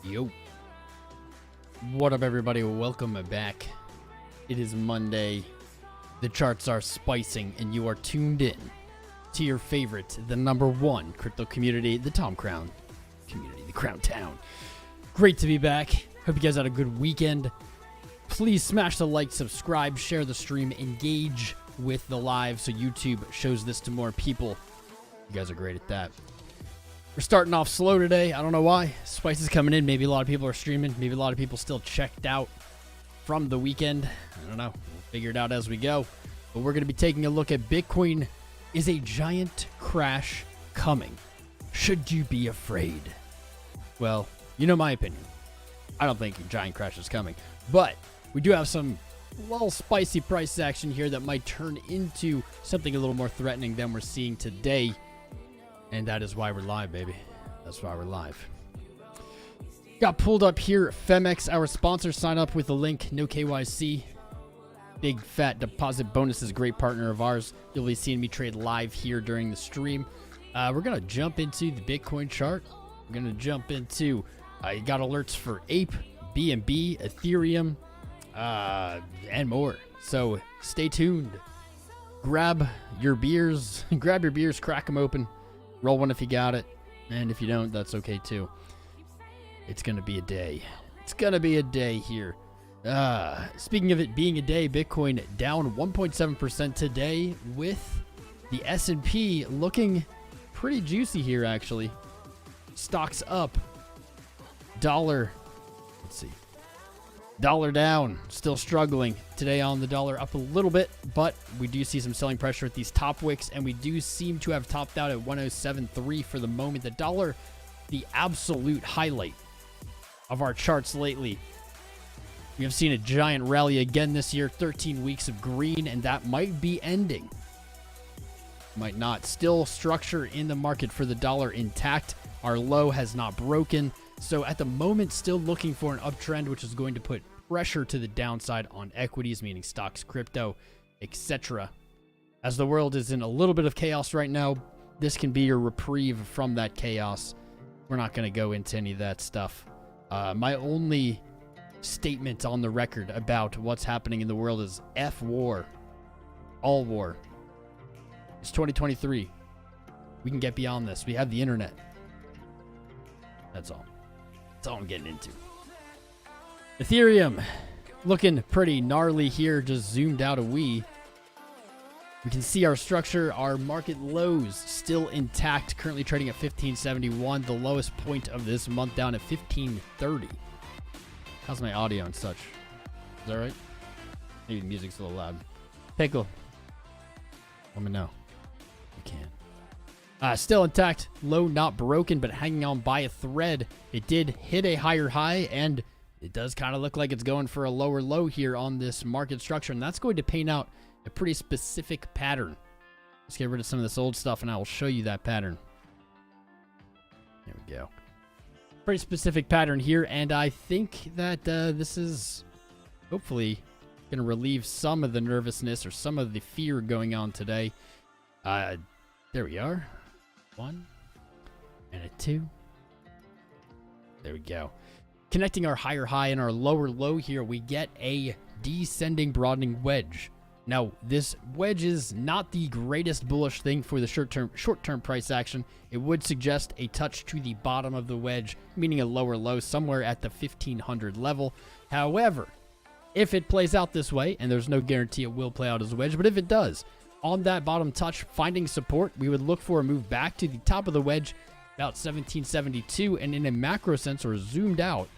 Yo. What up, everybody? Welcome back. It is Monday. The charts are spicing, and you are tuned in to your favorite, the #1 crypto community, the Tom Crown community, the Crown Town. Great to be back. Hope you guys had a good weekend. Please smash the like, subscribe, share the stream, engage with the live so YouTube shows this to more people. You guys are great at that. We're starting off slow today. I don't know why. Spice is coming in. Maybe a lot of people are streaming. Maybe a lot of people still checked out from the weekend. I don't know. We'll figure it out as we go. But we're going to be taking a look at Bitcoin. Is a giant crash coming? Should you be afraid? Well, you know my opinion. I don't think a giant crash is coming. But we do have some little spicy price action here that might turn into something a little more threatening than we're seeing today. And that is why we're live, baby. That's why we're live. Got pulled up here. Femex, our sponsor, sign up with the link. No KYC. Big fat deposit bonus is a great partner of ours. You'll be seeing me trade live here during the stream. We're going to jump into the Bitcoin chart. We're going to jump into, you got alerts for Ape, BNB, Ethereum, and more. So stay tuned. Grab your beers, crack them open. Roll one if you got it, and if you don't, that's okay too. It's going to be a day. It's going to be a day here. Speaking of it being a day, Bitcoin down 1.7% today with the S&P looking pretty juicy here, actually. Stocks up. Dollar. Let's see. Dollar down, still struggling today on the dollar, up a little bit, but we do see some selling pressure at these top wicks, and we do seem to have topped out at 107.3 for the moment. The dollar, the absolute highlight of our charts lately. We have seen a giant rally again this year, 13 weeks of green, and that might be ending. Might not. Still structure in the market for the dollar intact. Our low has not broken. So at the moment, still looking for an uptrend, which is going to put pressure to the downside on equities, meaning stocks, crypto, etc. As the world is in a little bit of chaos right now, this can be your reprieve from that chaos. We're not going to go into any of that stuff. My only statement on the record about what's happening in the world is F war. All war. It's 2023. We can get beyond this. We have the internet. That's all. That's all I'm getting into. Ethereum looking pretty gnarly here, just zoomed out a wee. We can see our structure, our market lows still intact, currently trading at 1571, the lowest point of this month down at 1530. How's my audio and such? Is that right? Maybe the music's a little loud. Pickle. Let me know. You can. Still intact, low not broken, but hanging on by a thread. It did hit a higher high, and it does kind of look like it's going for a lower low here on this market structure, and that's going to paint out a pretty specific pattern. Let's get rid of some of this old stuff, and I will show you that pattern. There we go. Pretty specific pattern here, and I think that this is hopefully going to relieve some of the nervousness or some of the fear going on today. There we are. 1 and a 2. There we go. Connecting our higher high and our lower low here, we get a descending broadening wedge. Now, this wedge is not the greatest bullish thing for the short-term price action. It would suggest a touch to the bottom of the wedge, meaning a lower low somewhere at the 1500 level. However, if it plays out this way, and there's no guarantee it will play out as a wedge, but if it does, on that bottom touch, finding support, we would look for a move back to the top of the wedge, about 1772, and in a macro sense, or zoomed out,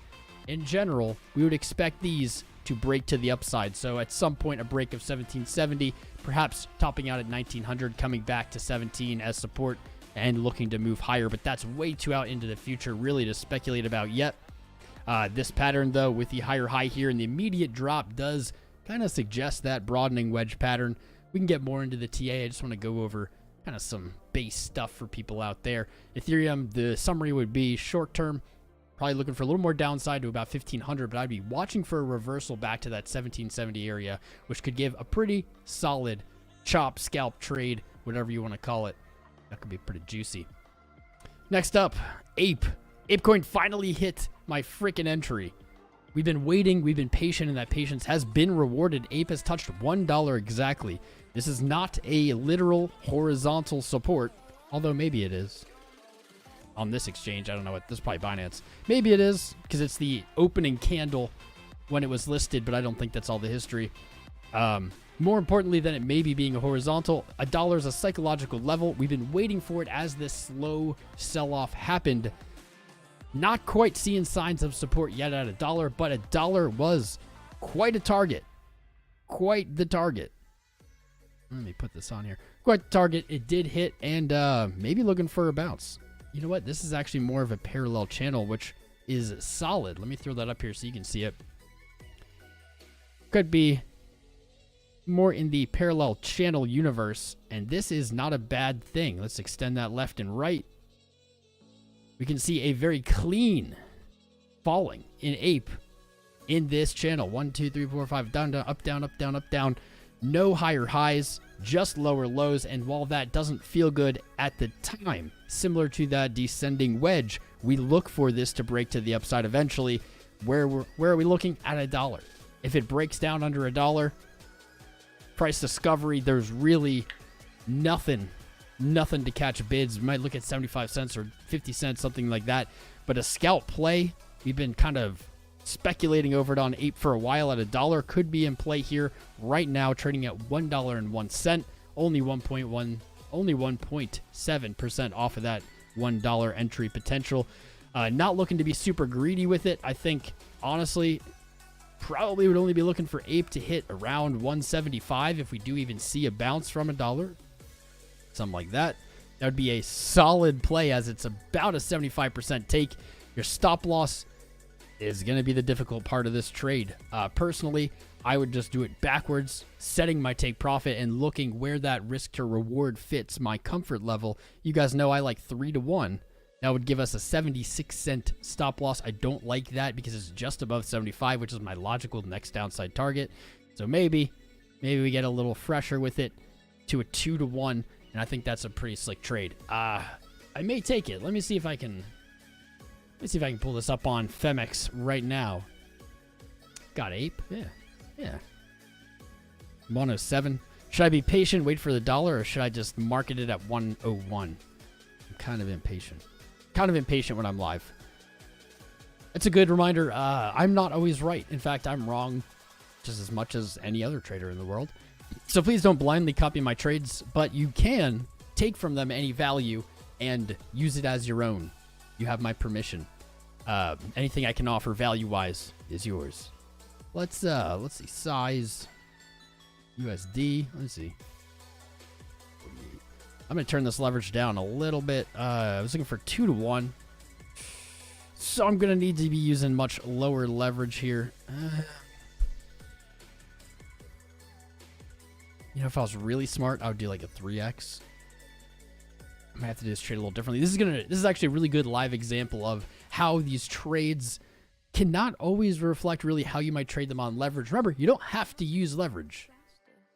in general, we would expect these to break to the upside. So at some point, a break of 1770, perhaps topping out at 1900, coming back to 17 as support, and looking to move higher, but that's way too out into the future, really, to speculate about yet. This pattern, though, with the higher high here, and the immediate drop does kind of suggest that broadening wedge pattern. We can get more into the TA. I just want to go over kind of some base stuff for people out there. Ethereum, the summary would be short term, probably looking for a little more downside to about 1500, but I'd be watching for a reversal back to that 1770 area, which could give a pretty solid chop, scalp trade, whatever you want to call it. That could be pretty juicy. Next up, Ape. ApeCoin finally hit my freaking entry. We've been waiting, we've been patient, and that patience has been rewarded. Ape has touched $1 exactly. This is not a literal horizontal support, although maybe it is. On this exchange, I don't know what, this is probably Binance. Maybe it is, because it's the opening candle when it was listed, but I don't think that's all the history. More importantly than it maybe being a horizontal, $1 is a psychological level. We've been waiting for it as this slow sell-off happened. Not quite seeing signs of support yet at $1, but $1 was quite a target. Quite the target. Let me put this on here. Quite the target. It did hit, and maybe looking for a bounce. You know what? This is actually more of a parallel channel, which is solid. Let me throw that up here so you can see it. Could be more in the parallel channel universe, and this is not a bad thing. Let's extend that left and right. We can see a very clean falling in Ape in this channel. 1, 2, 3, 4, 5, down, down, up, down, up, down, up, down. No higher highs, just lower lows. And while that doesn't feel good at the time, similar to that descending wedge, we look for this to break to the upside eventually. Where are we looking? At $1. If it breaks down under $1, price discovery, there's really nothing to catch bids. We might look at 75 cents or 50 cents, something like that. But a scalp play, we've been kind of speculating over it on Ape for a while at $1, could be in play here right now, trading at $1.01, only 1.7% off of that $1 entry potential. Not looking to be super greedy with it. I think honestly, probably would only be looking for Ape to hit around 175 if we do even see a bounce from $1. Something like that. That would be a solid play, as it's about a 75% take. Your stop loss is going to be the difficult part of this trade. Personally, I would just do it backwards, setting my take profit and looking where that risk to reward fits my comfort level. You guys know I like 3-to-1. That would give us a 76-cent stop loss. I don't like that because it's just above 75, which is my logical next downside target. So maybe we get a little fresher with it to a 2-to-1. And I think that's a pretty slick trade. I may take it. Let me see if I can pull this up on Femex right now. Got Ape? Yeah. 107. Should I be patient, wait for $1, or should I just market it at 101? I'm kind of impatient. When I'm live. It's a good reminder. I'm not always right. In fact, I'm wrong just as much as any other trader in the world. So please don't blindly copy my trades, but you can take from them any value and use it as your own. You have my permission. Anything I can offer value-wise is yours. Let's see. Size USD. Let's see. I'm going to turn this leverage down a little bit. I was looking for 2-to-1. So I'm going to need to be using much lower leverage here. You know, if I was really smart, I would do like a 3x. I might have to do this trade a little differently. This is actually a really good live example of how these trades cannot always reflect really how you might trade them on leverage. Remember, you don't have to use leverage.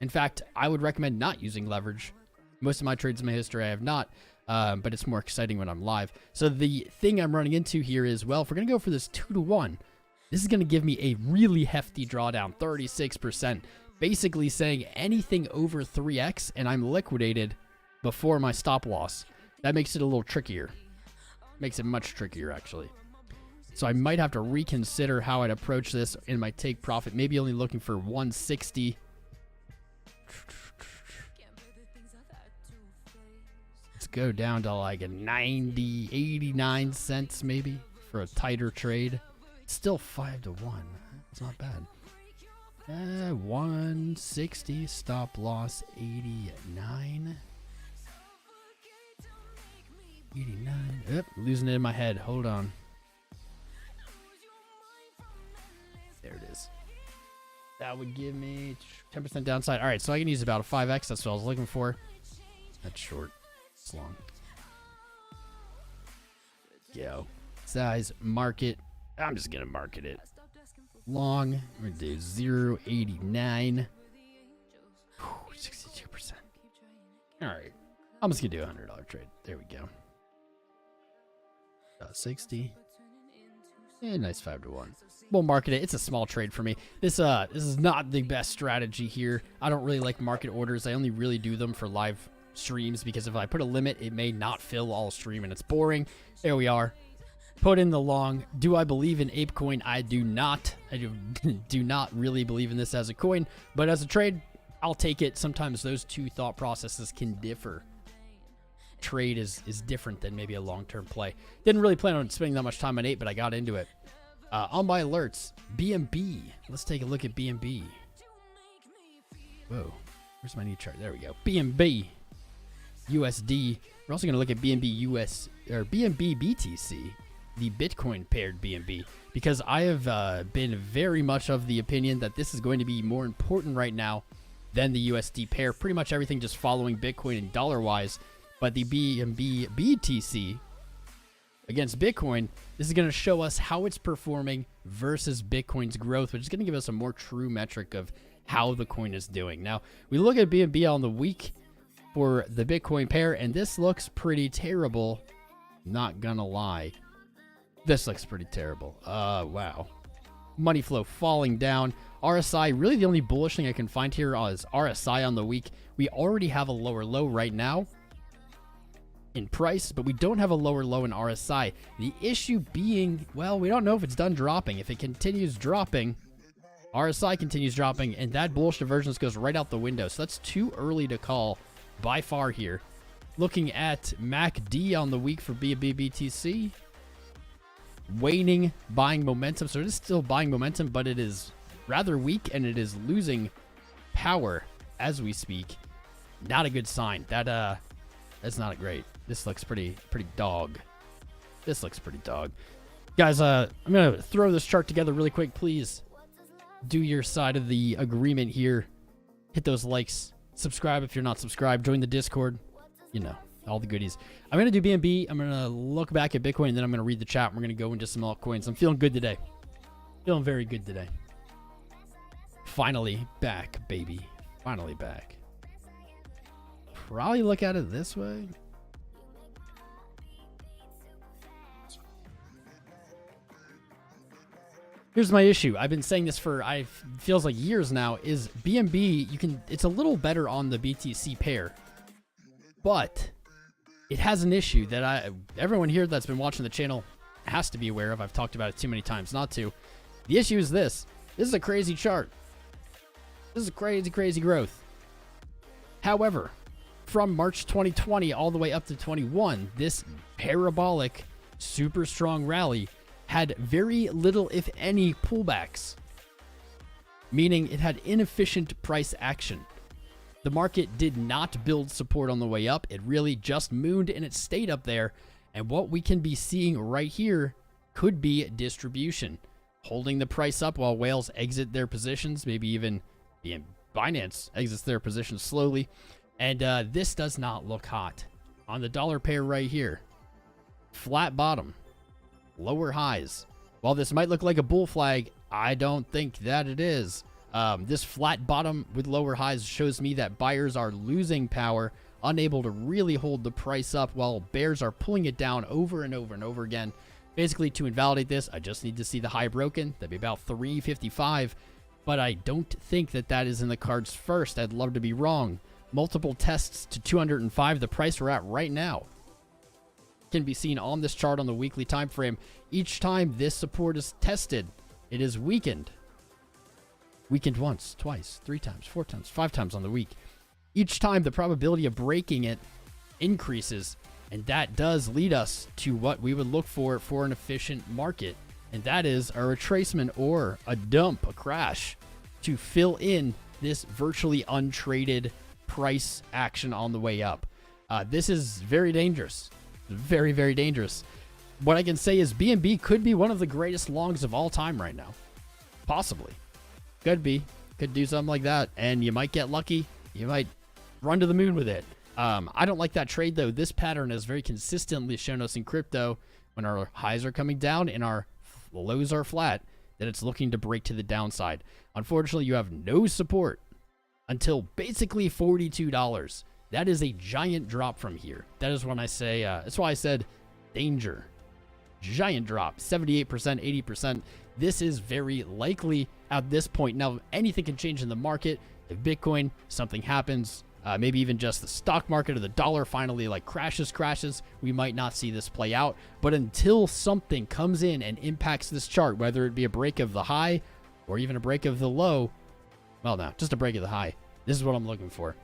In fact, I would recommend not using leverage. Most of my trades in my history I have not, but it's more exciting when I'm live. So the thing I'm running into here is, well, if we're going to go for this 2-to-1, this is going to give me a really hefty drawdown, 36%. Basically saying anything over 3x and I'm liquidated before my stop loss. That makes it a little trickier. Makes it much trickier, actually. So I might have to reconsider how I'd approach this in my take profit. Maybe only looking for 160. Let's go down to like a 90, 89 cents maybe for a tighter trade. Still 5-to-1. It's not bad. 160, stop loss 89. 89. Yep, losing it in my head. Hold on. There it is. That would give me 10% downside. All right, so I can use about a 5x. That's what I was looking for. That's short. It's long. Go. Size, market. I'm just going to market it. Long. We're going to do 0.89. 62%. All right. I'm just going to do a $100 trade. There we go. 60. Nice 5-1. We'll market it. It's a small trade for me. This is not the best strategy here. I don't really like market orders. I only really do them for live streams because if I put a limit, it may not fill all stream and it's boring. There we are. Put in the long. Do I believe in ApeCoin? I do not. I do not really believe in this as a coin, but as a trade, I'll take it. Sometimes those two thought processes can differ. Trade is different than maybe a long-term play. Didn't really plan on spending that much time on Ape, but I got into it. On my alerts, BNB. Let's take a look at BNB. Whoa, where's my new chart? There we go. BNB USD. We're also going to look at BNB US or BNB BTC, the Bitcoin paired BNB, because I have been very much of the opinion that this is going to be more important right now than the USD pair. Pretty much everything just following Bitcoin and dollar-wise. But the BNB BTC against Bitcoin, this is going to show us how it's performing versus Bitcoin's growth, which is going to give us a more true metric of how the coin is doing. Now, we look at BNB on the week for the Bitcoin pair, and this looks pretty terrible. Not going to lie. This looks pretty terrible. Wow. Money flow falling down. RSI, really the only bullish thing I can find here is RSI on the week. We already have a lower low right now in price, but we don't have a lower low in RSI. The issue being, well, we don't know if it's done dropping. If it continues dropping, RSI continues dropping, and that bullish divergence goes right out the window. So that's too early to call by far here. Looking at MACD on the week for BTC, waning buying momentum. So it is still buying momentum, but it is rather weak, and it is losing power as we speak. Not a good sign. That's not great. This looks pretty dog. This looks pretty dog. Guys, I'm going to throw this chart together really quick. Please do your side of the agreement here. Hit those likes. Subscribe if you're not subscribed. Join the Discord. You know, all the goodies. I'm going to do BNB. I'm going to look back at Bitcoin, and then I'm going to read the chat. We're going to go into some altcoins. I'm feeling good today. Feeling very good today. Finally back, baby. Finally back. Probably look at it this way. Here's my issue. I've been saying this for feels like years now. Is BNB it's a little better on the BTC pair, but it has an issue that everyone here that's been watching the channel has to be aware of. I've talked about it too many times not to. The issue is this. This is a crazy chart. This is a crazy growth. However, from March 2020 all the way up to 21, this parabolic, super strong rally had very little, if any, pullbacks, meaning it had inefficient price action. The market did not build support on the way up. It really just mooned and it stayed up there. And what we can be seeing right here could be distribution, holding the price up while whales exit their positions, maybe even Binance exits their positions slowly. And this does not look hot. On the dollar pair right here, flat bottom, lower highs. While this might look like a bull flag, I don't think that it is. This flat bottom with lower highs shows me that buyers are losing power, unable to really hold the price up, while bears are pulling it down over and over and over again. Basically, to invalidate this, I just need to see the high broken. That'd be about 355, but I don't think that that is in the cards first. I'd love to be wrong. Multiple tests to 205, the price we're at right now, can be seen on this chart on the weekly time frame. Each time this support is tested, it is weakened. Weakened once, twice, 3 times, 4 times, 5 times on the week. Each time the probability of breaking it increases, and that does lead us to what we would look for an efficient market, and that is a retracement or a dump, a crash, to fill in this virtually untraded price action on the way up. This is very dangerous. Very, very dangerous. What I can say is BNB could be one of the greatest longs of all time right now. Possibly. Could be. Could do something like that. And you might get lucky. You might run to the moon with it. I don't like that trade, though. This pattern has very consistently shown us in crypto, when our highs are coming down and our lows are flat, that it's looking to break to the downside. Unfortunately, you have no support until basically $42. That is a giant drop from here. That is when I say, that's why I said danger. giant drop, 78%, 80%. This is very likely at this point. Now, anything can change in the market. If Bitcoin, something happens, maybe even just the stock market or the dollar finally like crashes, we might not see this play out. But until something comes in and impacts this chart, whether it be a break of the high or even a break of the low, well, no, just a break of the high. This is what I'm looking for.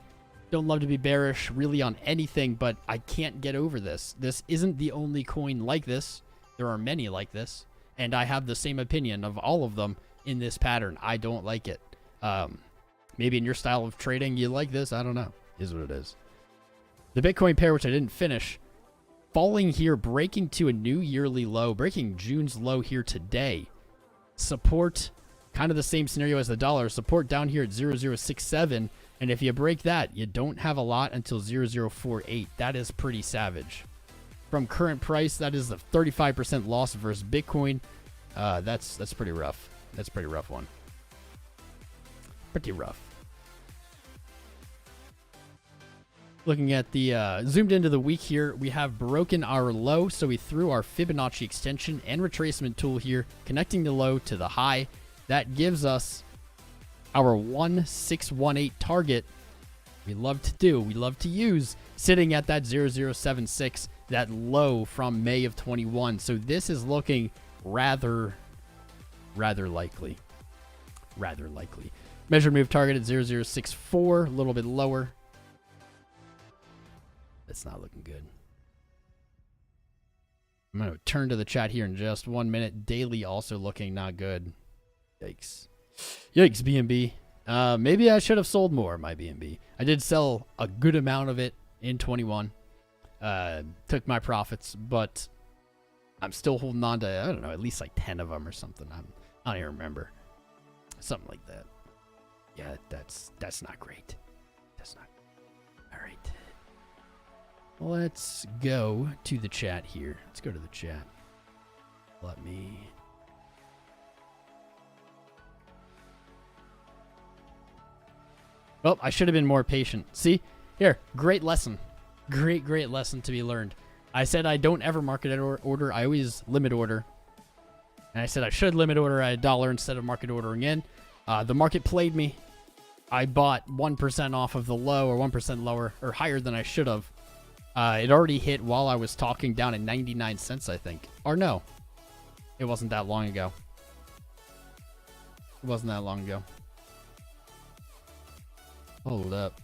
Don't love to be bearish really on anything, but I can't get over this. This isn't the only coin like this. There are many like this, and I have the same opinion of all of them in this pattern. I don't like it. Maybe in your style of trading, you like this. I don't know. Is what it is. The Bitcoin pair, which I didn't finish, falling here, breaking to a new yearly low, breaking June's low here today. Support, kind of the same scenario as the dollar. Support down here at 0067. And if you break that, you don't have a lot until 0048. That is pretty savage. From current price, that is a 35% loss versus Bitcoin. That's pretty rough. That's a pretty rough one. Pretty rough. Looking at the zoomed into the week here, we have broken our low, so we threw our Fibonacci extension and retracement tool here, connecting the low to the high. That gives us our 1618 target. We love to use, sitting at that 0076, that low from May of 21. So this is looking rather likely. Rather likely. Measured move target at 0064, a little bit lower. That's not looking good. I'm going to turn to the chat here in just 1 minute. Daily also looking not good. Yikes. Yikes, BNB. Maybe I should have sold more of my BNB. I did sell a good amount of it in 21. Took my profits, but I'm still holding on to, I don't know, at least like 10 of them or something. I don't even remember. Something like that. Yeah, that's not great. That's not. All right. Let's go to the chat here. Let's go to the chat. Let me. Well, I should have been more patient. See? Here, great lesson. Great lesson to be learned. I said I don't ever market order. I always limit order. And I said I should limit order at $1 instead of market ordering in. The market played me. I bought 1% off of the low, or 1% lower, or higher than I should have. It already hit while I was talking, down at 99 cents, I think. Or no. It wasn't that long ago. It wasn't that long ago. Hold up.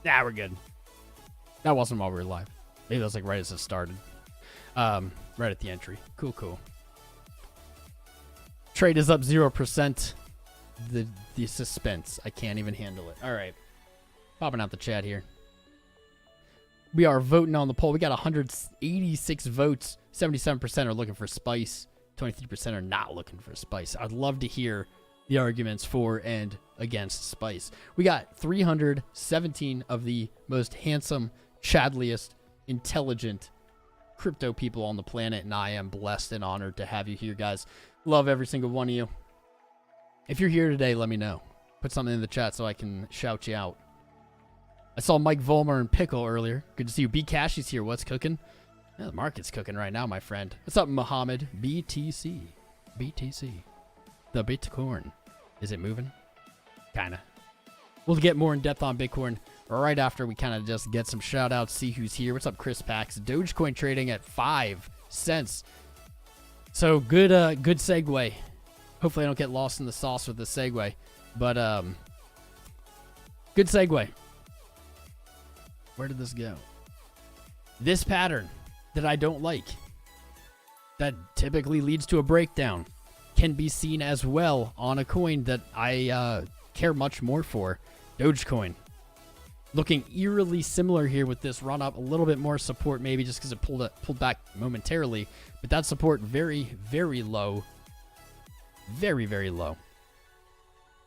Nah, we're good. That wasn't while we were live. Maybe that was like right as it started. Right at the entry. Cool. Trade is up 0%. The suspense. I can't even handle it. All right. Popping out the chat here. We are voting on the poll. We got 186 votes. 77% are looking for Spice. 23% are not looking for Spice. I'd love to hear the arguments for and against Spice. We got 317 of the most handsome, chadliest, intelligent crypto people on the planet, and I am blessed and honored to have you here, guys. Love every single one of you. If you're here today, let me know. Put something in the chat so I can shout you out. I saw Mike Vollmer and Pickle earlier. Good to see you. B Cashy's here. What's cooking? Yeah, the market's cooking right now, my friend. What's up, Muhammad? BTC. The Bitcoin. Is it moving? Kinda. We'll get more in depth on Bitcoin right after we kind of just get some shout outs, see who's here. What's up, Chris Pax? Dogecoin trading at 5 cents. So good segue. Hopefully I don't get lost in the sauce with the segue. But good segue. Where did this go? This pattern that I don't like, that typically leads to a breakdown, can be seen as well on a coin that I care much more for, Dogecoin. Looking eerily similar here with this run up, a little bit more support maybe just because it pulled back momentarily, but that support very low, very low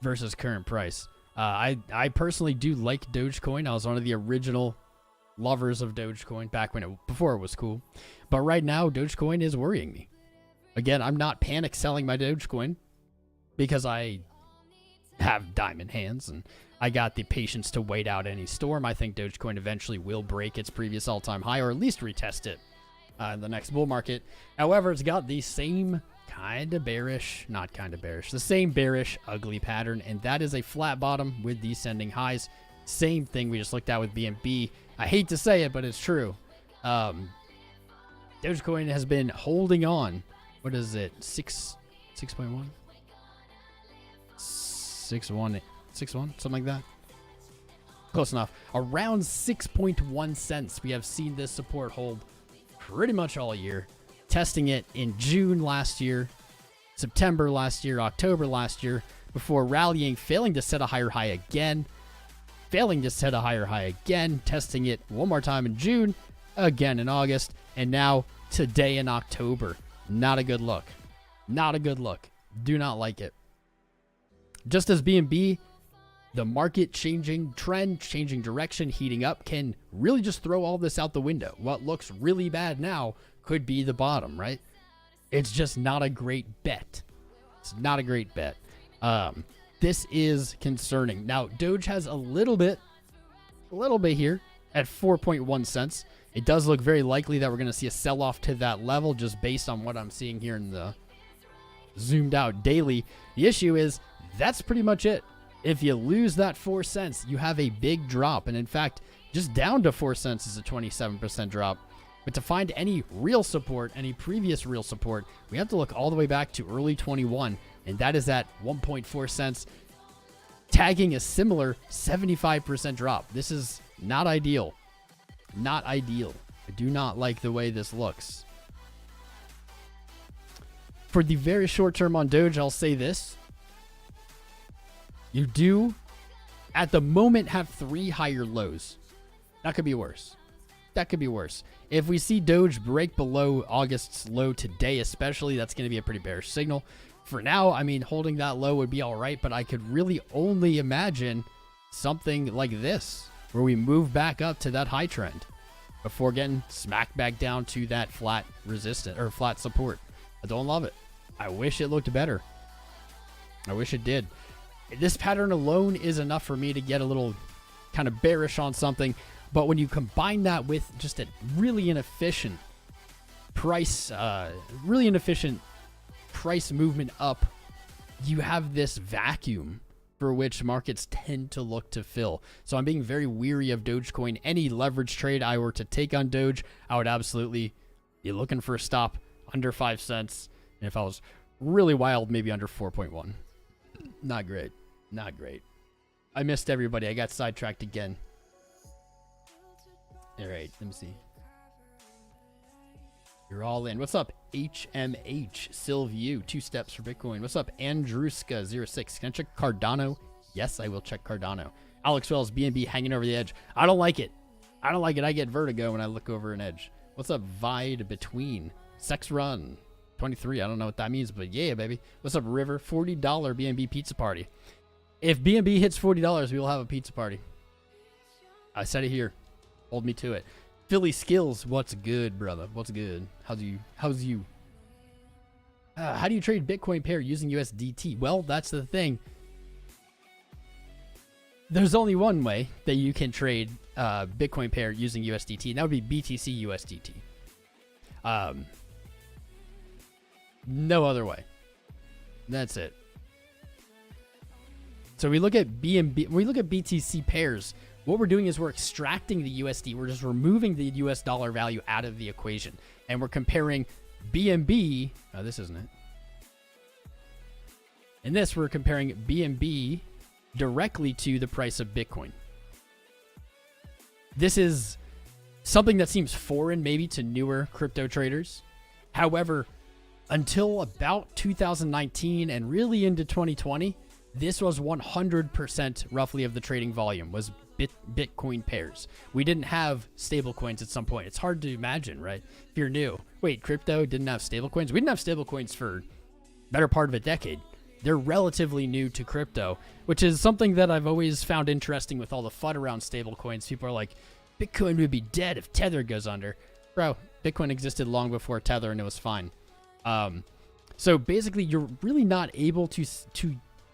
versus current price. I personally do like Dogecoin. I was one of the original lovers of Dogecoin back when before it was cool, but right now Dogecoin is worrying me. Again, I'm not panic selling my Dogecoin because I have diamond hands, and I got the patience to wait out any storm. I think Dogecoin eventually will break its previous all-time high, or at least retest it in the next bull market. However, it's got the same the same bearish, ugly pattern, and that is a flat bottom with descending highs. Same thing we just looked at with BNB. I hate to say it, but it's true. Dogecoin has been holding on. What is it? 6.1? 6.1, something like that. Close enough. Around 6.1 cents. We have seen this support hold pretty much all year. Testing it in June last year, September last year, October last year, before rallying, failing to set a higher high again, testing it one more time in June, again in August, and now today in October. Not a good look. Not a good look. Do not like it. Just as BNB, the market changing trend, changing direction, heating up can really just throw all this out the window. What looks really bad now could be the bottom, right? It's just not a great bet. It's not a great bet. This is concerning. Now, Doge has a little bit here at 4.1 cents. It does look very likely that we're going to see a sell-off to that level just based on what I'm seeing here in the zoomed out daily. The issue is that's pretty much it. If you lose that 4 cents, you have a big drop. And in fact, just down to 4 cents is a 27% drop. But to find any real support, any previous real support, we have to look all the way back to early 21, and that is at 1.4 cents, tagging a similar 75% drop. This is not ideal. Not ideal. I do not like the way this looks. For the very short term on Doge, I'll say this. You do, at the moment, have 3 higher lows. That could be worse. That could be worse. If we see Doge break below August's low today, especially, that's going to be a pretty bearish signal. For now, I mean, holding that low would be all right, but I could really only imagine something like this, where we move back up to that high trend before getting smacked back down to that flat resistance or flat support. I don't love it. I wish it looked better. I wish it did. This pattern alone is enough for me to get a little kind of bearish on something. But when you combine that with just a really inefficient price movement up, you have this vacuum for which markets tend to look to fill. So I'm being very weary of Dogecoin. Any leverage trade I were to take on Doge, I would absolutely be looking for a stop under 5 cents. And if I was really wild, maybe under 4.1. Not great. Not great. I missed everybody. I got sidetracked again. All right, let me see. You're all in. What's up, HMH? Sylview, 2 steps for Bitcoin. What's up, Andruska06? Can I check Cardano? Yes, I will check Cardano. Alex Wells, BNB hanging over the edge. I don't like it. I don't like it. I get vertigo when I look over an edge. What's up, Vide Between? Sex Run, 23. I don't know what that means, but yeah, baby. What's up, River? $40 BNB pizza party. If BNB hits $40, we will have a pizza party. I said it here. Hold me to it. Philly Skills, what's good, brother? What's good? How do you trade Bitcoin pair using USDT? Well, that's the thing. There's only one way that you can trade Bitcoin pair using USDT, and that would be BTC USDT. No other way. That's it. So we look at BNB, when we look at BTC pairs, what we're doing is we're extracting the USD. We're just removing the US dollar value out of the equation. And we're comparing BNB. Oh, this isn't it. In this, we're comparing BNB directly to the price of Bitcoin. This is something that seems foreign maybe to newer crypto traders. However, until about 2019 and really into 2020, this was 100% roughly of the trading volume was Bitcoin pairs. We didn't have stable coins at some point. It's hard to imagine, right? If you're new. Wait, crypto didn't have stable coins? We didn't have stable coins for better part of a decade. They're relatively new to crypto, which is something that I've always found interesting with all the FUD around stable coins. People are like, Bitcoin would be dead if Tether goes under. Bro, Bitcoin existed long before Tether and it was fine. So basically, you're really not able to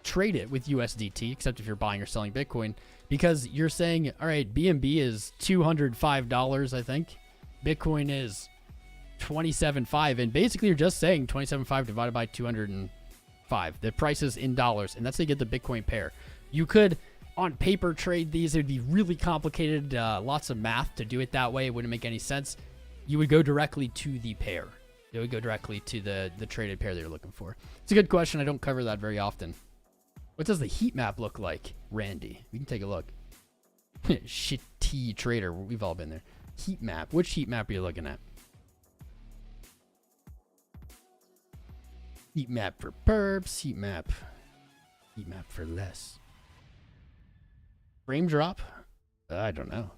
trade it with USDT, except if you're buying or selling Bitcoin, because you're saying, all right, BNB is $205, I think. Bitcoin is 27.5, and basically you're just saying 27.5 divided by 205. The price is in dollars, and that's how you get the Bitcoin pair. You could, on paper, trade these. It would be really complicated, lots of math to do it that way. It wouldn't make any sense. You would go directly to the pair. It would go directly to the traded pair that you're looking for. It's a good question. I don't cover that very often. What does the heat map look like, Randy? We can take a look. Shitty trader. We've all been there. Heat map. Which heat map are you looking at? Heat map for perps. Heat map. Heat map for less. Frame drop? I don't know.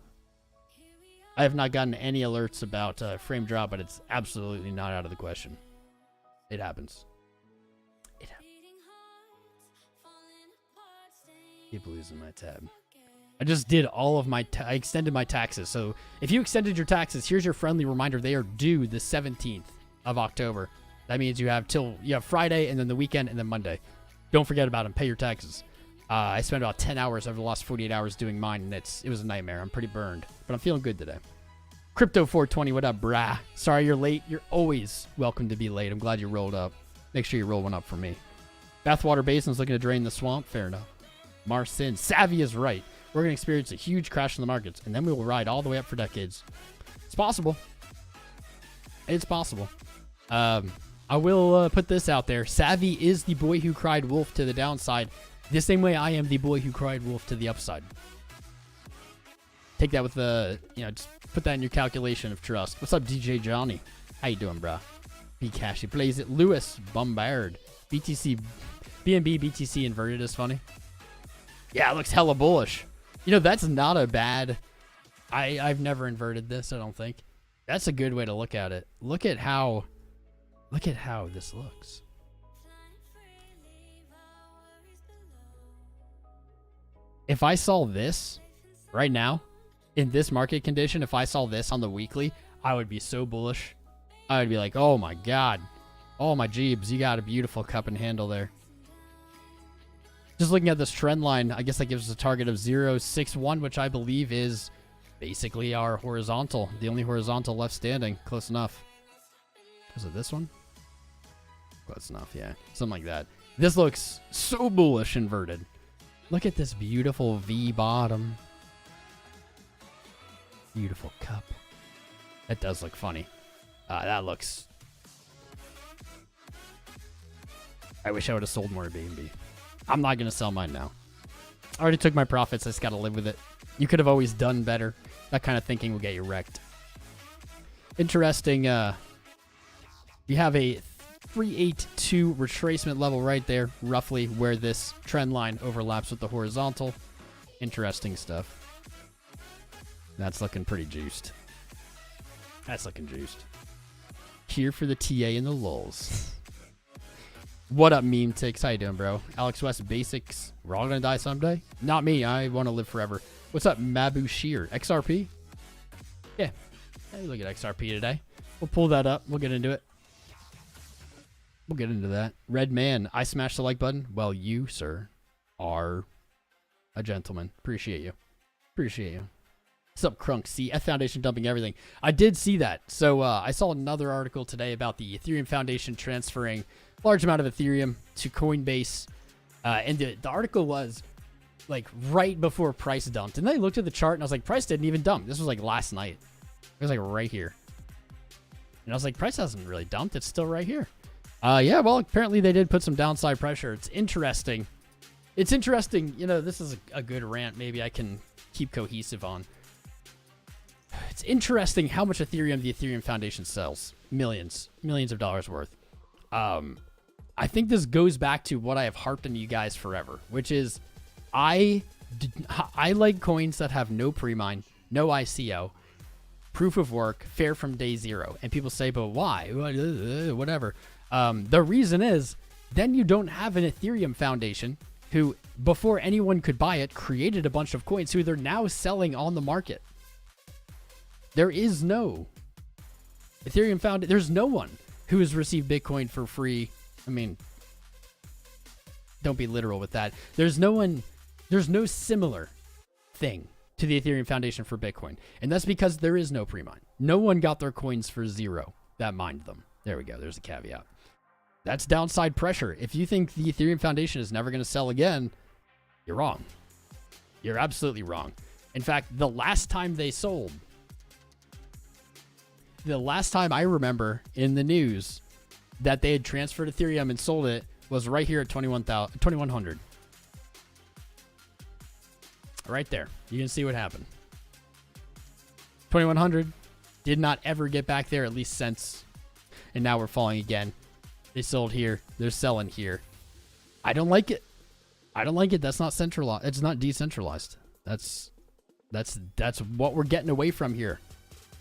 I have not gotten any alerts about frame drop, but it's absolutely not out of the question. It happens. It happens. Keep losing my tab. I just did all of my... I extended my taxes. So if you extended your taxes, here's your friendly reminder. They are due the 17th of October. That means you have Friday and then the weekend and then Monday. Don't forget about them. Pay your taxes. I spent about 10 hours over the last 48 hours doing mine, and it was a nightmare. I'm pretty burned, but I'm feeling good today. Crypto 420, what up, brah? Sorry you're late. You're always welcome to be late. I'm glad you rolled up. Make sure you roll one up for me. Bathwater Basin's looking to drain the swamp. Fair enough. Marcin, Savvy is right. We're going to experience a huge crash in the markets, and then we will ride all the way up for decades. It's possible. It's possible. I will put this out there. Savvy is the boy who cried wolf to the downside. The same way I am the boy who cried wolf to the upside. Take that with just put that in your calculation of trust. What's up, DJ Johnny? How you doing, bro? B Cashy plays it. Lewis Bombard. BTC, BNB BTC inverted is funny. Yeah, it looks hella bullish. That's not a bad... I've never inverted this, I don't think. That's a good way to look at it. Look at how this looks. If I saw this right now, in this market condition, if I saw this on the weekly, I would be so bullish. I would be like, oh my God. Oh my jeebs, you got a beautiful cup and handle there. Just looking at this trend line, I guess that gives us a target of 0.61, which I believe is basically our horizontal. The only horizontal left standing. Close enough. Was it this one? Close enough, yeah. Something like that. This looks so bullish inverted. Look at this beautiful V bottom. Beautiful cup. That does look funny. That looks... I wish I would have sold more BNB. I'm not going to sell mine now. I already took my profits. I just got to live with it. You could have always done better. That kind of thinking will get you wrecked. Interesting. You have a 382 retracement level right there, roughly where this trend line overlaps with the horizontal. Interesting stuff. That's looking pretty juiced. That's looking juiced. Here for the TA and the lulls. What up, Meme Ticks? How you doing, bro? Alex West Basics. We're all gonna die someday? Not me. I want to live forever. What's up, Mabu Shear? XRP? Yeah. Hey, look at XRP today. We'll pull that up. We'll get into it. We'll get into that. Red Man, I smashed the like button. Well, you, sir, are a gentleman. Appreciate you. Appreciate you. What's up, Crunk? See, F Foundation dumping everything. I did see that. So I saw another article today about the Ethereum Foundation transferring a large amount of Ethereum to Coinbase. And the article was like right before price dumped. And then I looked at the chart and I was like, price didn't even dump. This was like last night. It was like right here. And I was like, price hasn't really dumped. It's still right here. Yeah, well, apparently they did put some downside pressure. It's interesting. It's interesting. This is a good rant. Maybe I can keep cohesive on. It's interesting how much Ethereum the Ethereum Foundation sells. Millions of dollars worth. I think this goes back to what I have harped on you guys forever, which is I like coins that have no pre-mine, no ICO, proof of work, fair from day zero. And people say, but why? Whatever. The reason is then you don't have an Ethereum Foundation who, before anyone could buy it, created a bunch of coins who they're now selling on the market. There is no Ethereum Foundation. There's no one who has received Bitcoin for free. I mean, don't be literal with that. There's no similar thing to the Ethereum Foundation for Bitcoin. And that's because there is no pre-mine. No one got their coins for zero that mined them. There we go. There's a caveat. That's downside pressure. If you think the Ethereum Foundation is never going to sell again, you're wrong. You're absolutely wrong. In fact, the last time they sold, the last time I remember in the news that they had transferred Ethereum and sold it was right here at 2100. Right there. You can see what happened. 2100 did not ever get back there, at least since. And now we're falling again. They sold here. They're selling here. I don't like it. I don't like it. That's not centralized. It's not decentralized. That's what we're getting away from here.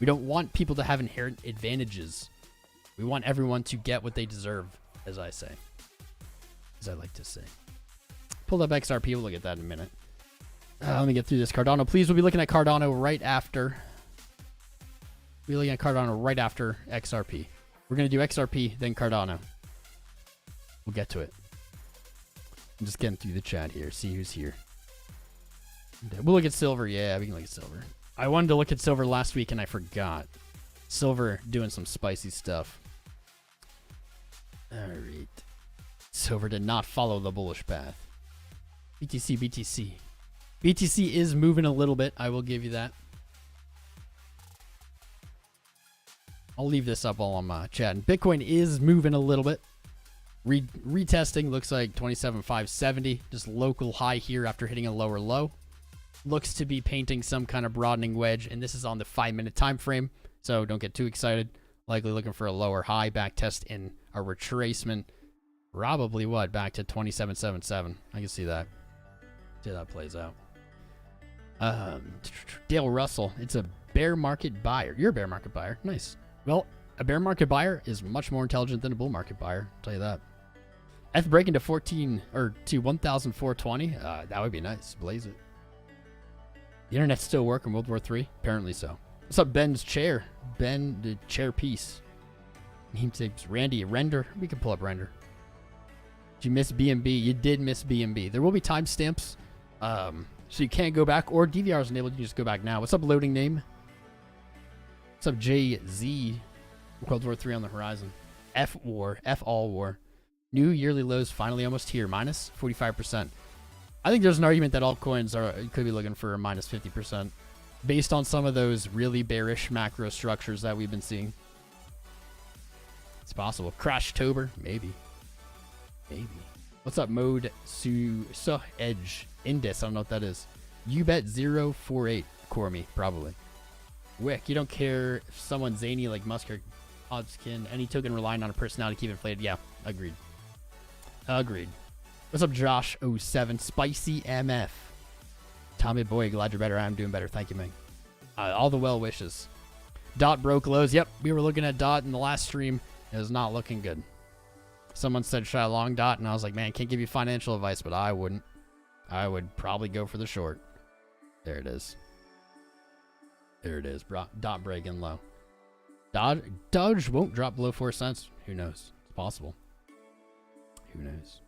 We don't want people to have inherent advantages. We want everyone to get what they deserve, as I say. As I like to say. Pulled up XRP. We'll look at that in a minute. Let me get through this. Cardano. Please, we'll be looking at Cardano right after. We'll be looking at Cardano right after XRP. We're going to do XRP, then Cardano. We'll get to it. I'm just getting through the chat here. See who's here. We'll look at silver. Yeah, we can look at silver. I wanted to look at silver last week and I forgot. Silver doing some spicy stuff. All right. Silver did not follow the bullish path. BTC. BTC is moving a little bit. I will give you that. I'll leave this up while I'm chatting. Bitcoin is moving a little bit. Retesting looks like 27,570. Just local high here after hitting a lower low. Looks to be painting some kind of broadening wedge, and this is on the 5-minute time frame, so don't get too excited. Likely looking for a lower high back test in a retracement. Probably what? Back to 2777. I can see that. See how that plays out. Dale Russell, it's a bear market buyer. You're a bear market buyer. Nice. Well, a bear market buyer is much more intelligent than a bull market buyer. I'll tell you that. ETH breaking to 1,420. That would be nice. Blaze it. The internet's still working. World War III? Apparently so. What's up, Ben's chair? Ben, the chair piece. He says, Randy, render. We can pull up render. Did you miss BNB? You did miss BNB. There will be timestamps. So you can't go back, or DVR is enabled. You can just go back now. What's up, loading name? What's up, JZ? World War III on the horizon. F all war. New yearly lows finally almost here. Minus 45%. I think there's an argument that altcoins could be looking for a minus 50% based on some of those really bearish macro structures that we've been seeing. It's possible. Crashtober? Maybe. What's up, Mode Edge? Indus, I don't know what that is. You bet 048. Core me, probably. Wick, you don't care if someone's zany like Musk or Hodgkin. Any token relying on a personality to keep inflated. Yeah, agreed. What's up, Josh07? Spicy MF. Tommy boy, glad you're better. I'm doing better. Thank you, man. All the well wishes. Dot broke lows. Yep, we were looking at Dot in the last stream. It was not looking good. Someone said try a long Dot, and I was like, man, can't give you financial advice, but I wouldn't. I would probably go for the short. There it is. Dot breaking low. Doge won't drop below 4 cents. Who knows? It's possible. Who knows?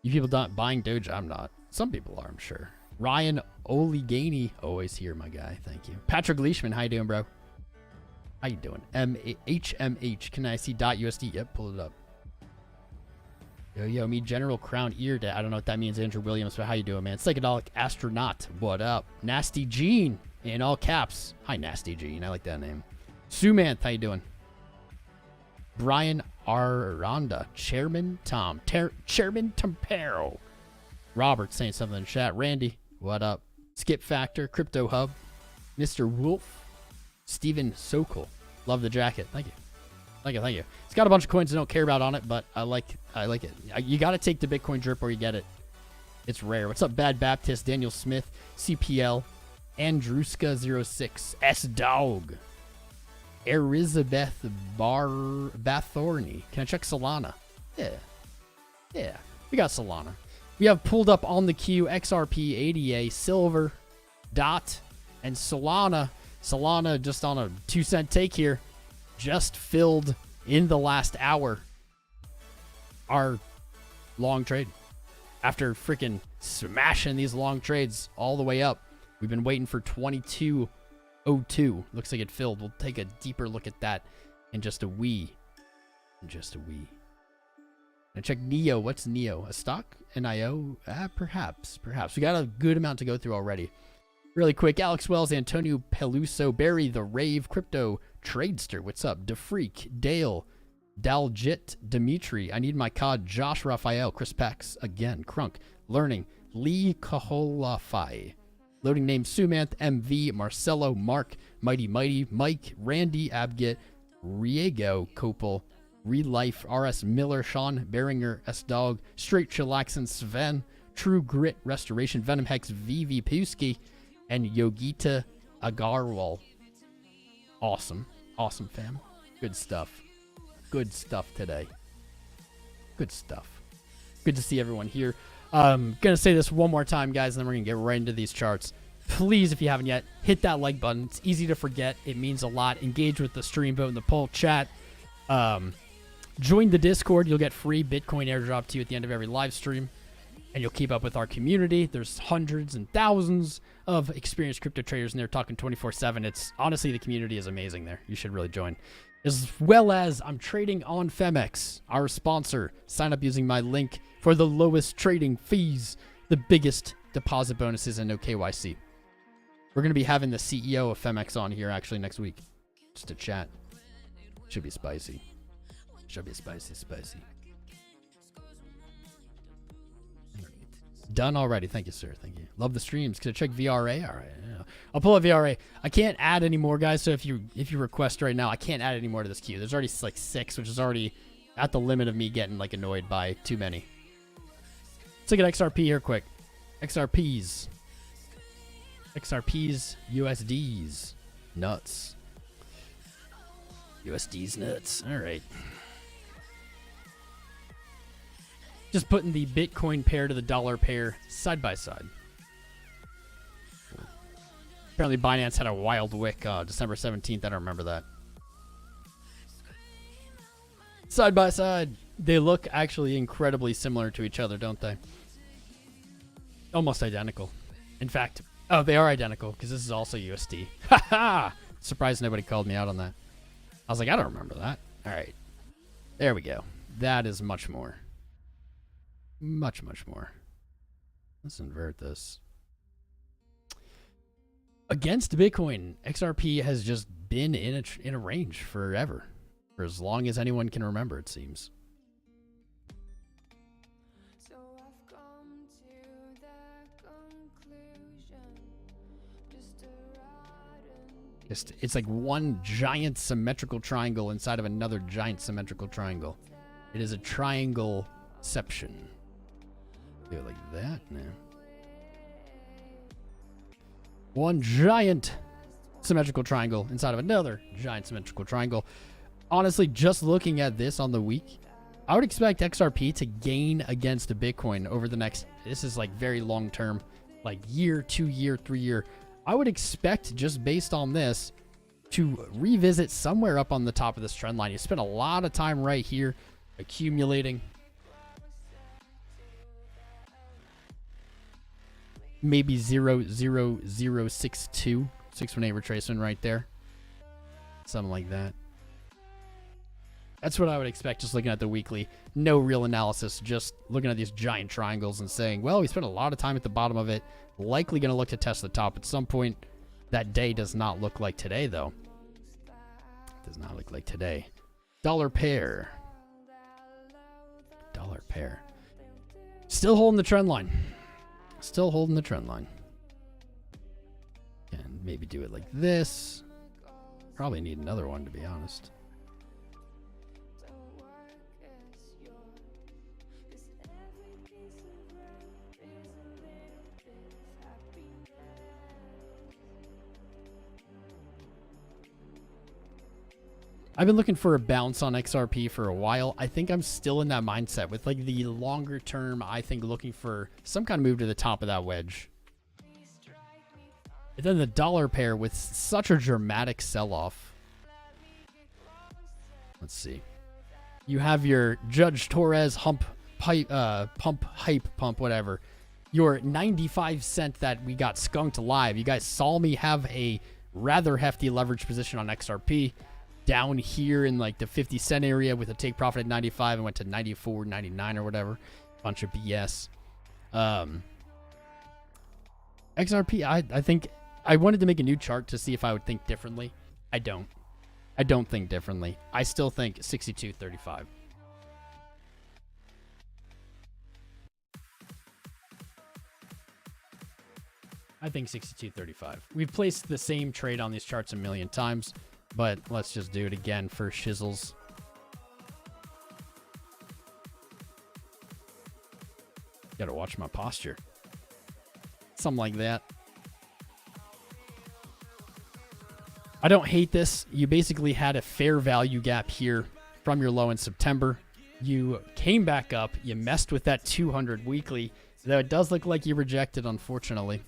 You people not buying Doge? I'm not. Some people are, I'm sure. Ryan Oligani, always here, my guy. Thank you. Patrick Leishman, how you doing, bro? How you doing? HMH. Can I see .USD? Yep, pull it up. Yo, me General Crown Ear Day. I don't know what that means, Andrew Williams, but how you doing, man? Psychedelic Astronaut. What up? Nasty Gene in all caps. Hi, Nasty Gene. I like that name. Sumanth, how you doing? Brian Aranda. Chairman Tom. Chairman Tempero. Robert saying something in chat. Randy, what up? Skip Factor. Crypto Hub. Mr. Wolf. Steven Sokol. Love the jacket. Thank you. Thank you. It's got a bunch of coins I don't care about on it, but I like it. You got to take the Bitcoin drip or you get it. It's rare. What's up, Bad Baptist, Daniel Smith, CPL, Andruska06, S-Dog, Elizabeth Bathorny. Can I check Solana? Yeah. We got Solana. We have pulled up on the queue XRP, ADA, Silver, Dot, and Solana. Solana just on a 2-cent take here. Just filled in the last hour our long trade. After freaking smashing these long trades all the way up. We've been waiting for 22.02. Looks like it filled. We'll take a deeper look at that in just a wee. And check NEO. What's NEO? A stock? NIO? Perhaps. We got a good amount to go through already. Really quick, Alex Wells, Antonio Peluso, Barry the Rave, Crypto Tradester. What's up? DeFreak, Dale, Daljit, Dimitri, I Need My COD, Josh Raphael, Chris Pex, again, Crunk, Learning, Lee Kaholafai, Loading Name, Sumanth, MV, Marcelo, Mark, Mighty, Mike, Randy, Abgit, Riego, Kopel, Relife, RS Miller, Sean, Beringer, S-Dog, Straight Chillaxin, Sven, True Grit, Restoration, Venom Hex, VV Puski, and Yogita Agarwal. Awesome, fam. Good stuff today. Good stuff. Good to see everyone here. Gonna say this one more time, guys, and then we're gonna get right into these charts. Please, if you haven't yet, hit that like button. It's easy to forget. It means a lot. Engage with the stream, vote in the poll, chat. Join the Discord. You'll get free Bitcoin airdrop to you at the end of every live stream, and you'll keep up with our community. There's hundreds and thousands of experienced crypto traders in there talking 24/7. It's honestly, the community is amazing there. You should really join. As well as I'm trading on Femex, our sponsor. Sign up using my link for the lowest trading fees, the biggest deposit bonuses, and no KYC. We're going to be having the CEO of Femex on here actually next week, just to chat. Should be spicy. Spicy. Done already. Thank you, sir. Thank you. Love the streams. Could I check VRA? All right. Yeah. I'll pull up VRA. I can't add any more, guys. So if you request right now, I can't add any more to this queue. There's already like 6, which is already at the limit of me getting like annoyed by too many. Let's look at XRP here quick. XRPs, USDs, nuts. USDs nuts. All right. Just putting the Bitcoin pair to the dollar pair side by side. Apparently Binance had a wild wick December 17th. I don't remember that. Side by side. They look actually incredibly similar to each other, don't they? Almost identical. In fact, oh, they are identical because this is also USD. Haha! Surprised nobody called me out on that. I was like, I don't remember that. All right. There we go. That is much more. Much more. Let's invert this. Against Bitcoin, XRP has just been in a range forever. For as long as anyone can remember, it seems. So I've come to the conclusion. It's like one giant symmetrical triangle inside of another giant symmetrical triangle. It is a triangleception. Do it like that now. One giant symmetrical triangle inside of another giant symmetrical triangle. Honestly, just looking at this on the week, I would expect XRP to gain against Bitcoin over the next, this is like very long term, like year, 2 year, 3 year. I would expect, just based on this, to revisit somewhere up on the top of this trend line. You spent a lot of time right here accumulating. Maybe 0.0062, 618 retracement right there. Something like that. That's what I would expect just looking at the weekly. No real analysis, just looking at these giant triangles and saying, well, we spent a lot of time at the bottom of it. Likely going to look to test the top at some point. That day does not look like today, though. Does not look like today. Dollar pair. Dollar pair. Still holding the trend line. Still holding the trend line. And maybe do it like this. Probably need another one, to be honest. I've been looking for a bounce on XRP for a while. I think I'm still in that mindset with like the longer term, I think looking for some kind of move to the top of that wedge. And then the dollar pair with such a dramatic sell-off. Let's see. You have your Judge Torres hump pump, whatever. Your 95 cent that we got skunked live. You guys saw me have a rather hefty leverage position on XRP down here in like the 50 cent area with a take profit at 95 and went to 94, 99 or whatever. Bunch of BS. XRP, I think I wanted to make a new chart to see if I would think differently. I don't think differently. I still think 62.35. I think 62.35. We've placed the same trade on these charts a million times, but let's just do it again for shizzles. Gotta watch my posture. Something like that. I don't hate this. You basically had a fair value gap here from your low in September. You came back up. You messed with that 200 weekly, though it does look like you rejected, unfortunately.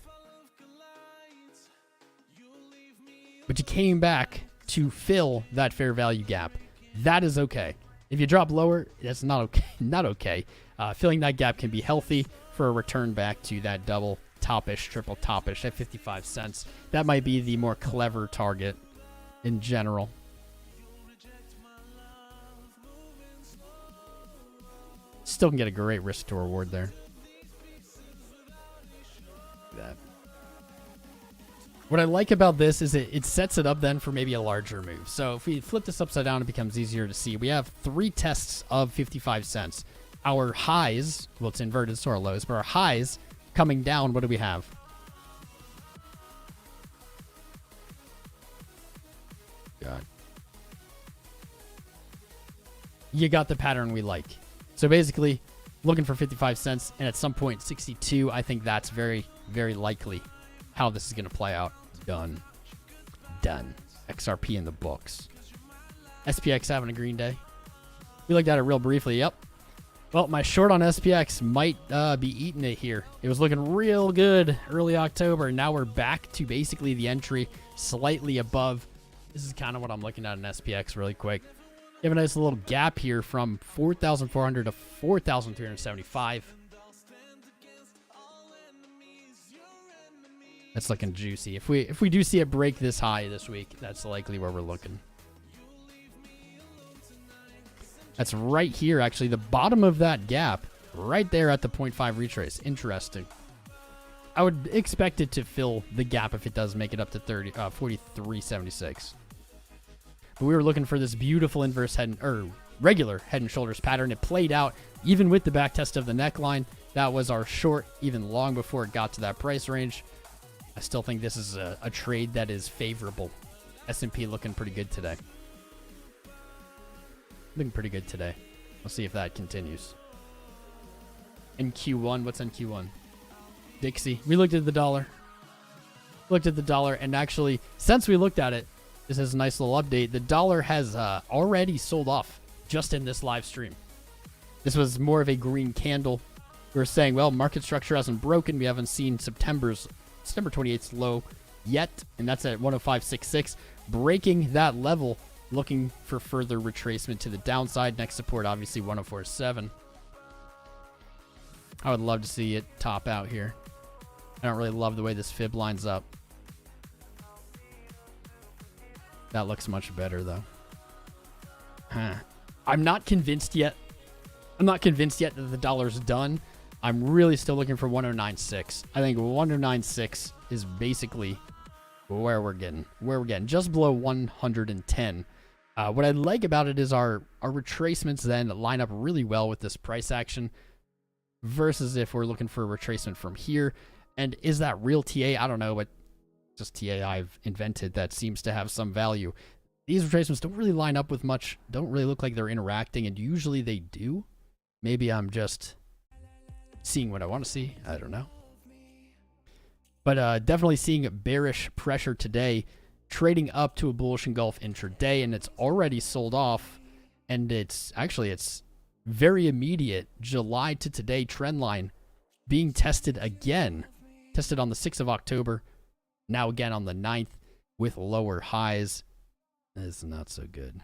But you came back to fill that fair value gap. That is okay. If you drop lower, that's not okay. Not okay. Filling that gap can be healthy for a return back to that double topish, triple topish at 55 cents. That might be the more clever target in general. Still can get a great risk to reward there. That. What I like about this is it sets it up then for maybe a larger move. So if we flip this upside down, it becomes easier to see. We have 3 tests of 55 cents. Our highs, well, it's inverted, so our lows, but our highs coming down, what do we have? God. You got the pattern we like. So basically, looking for 55 cents, and at some point, 62, I think that's very, very likely how this is going to play out. Done. XRP in the books. SPX having a green day. We looked at it real briefly. Yep. Well, my short on SPX might be eating it here. It was looking real good early October. Now we're back to basically the entry, slightly above. This is kind of what I'm looking at in SPX really quick. You have a nice little gap here from 4,400 to 4,375. That's looking juicy. If we do see it break this high this week, that's likely where we're looking. That's right here, actually. The bottom of that gap, right there at the 0.5 retrace. Interesting. I would expect it to fill the gap if it does make it up to 43.76. But we were looking for this beautiful inverse regular head and shoulders pattern. It played out even with the back test of the neckline. That was our short even long before it got to that price range. I still think this is a trade that is favorable. S&P looking pretty good today. Looking pretty good today. We'll see if that continues. In Q1, what's in Q1? Dixie. We looked at the dollar. And actually, since we looked at it, this is a nice little update. The dollar has already sold off just in this live stream. This was more of a green candle. We were saying, well, market structure hasn't broken. We haven't seen September 28th's low yet, and that's at 105.66. Breaking that level, looking for further retracement to the downside. Next support, obviously, 104.7. I would love to see it top out here. I don't really love the way this fib lines up. That looks much better, though. I'm not convinced yet. That the dollar's done. I'm really still looking for 109.6. I think 109.6 is basically where we're getting. Just below 110. What I like about it is our retracements then line up really well with this price action versus if we're looking for a retracement from here. And is that real TA? I don't know, but just TA I've invented that seems to have some value. These retracements don't really line up with much, don't really look like they're interacting, and usually they do. Maybe I'm just seeing what I want to see. I don't know. But definitely seeing bearish pressure today, trading up to a bullish engulf intraday, and it's already sold off. And it's very immediate. July to today trend line being tested again. Tested on the 6th of October. Now again on the 9th with lower highs. It's not so good.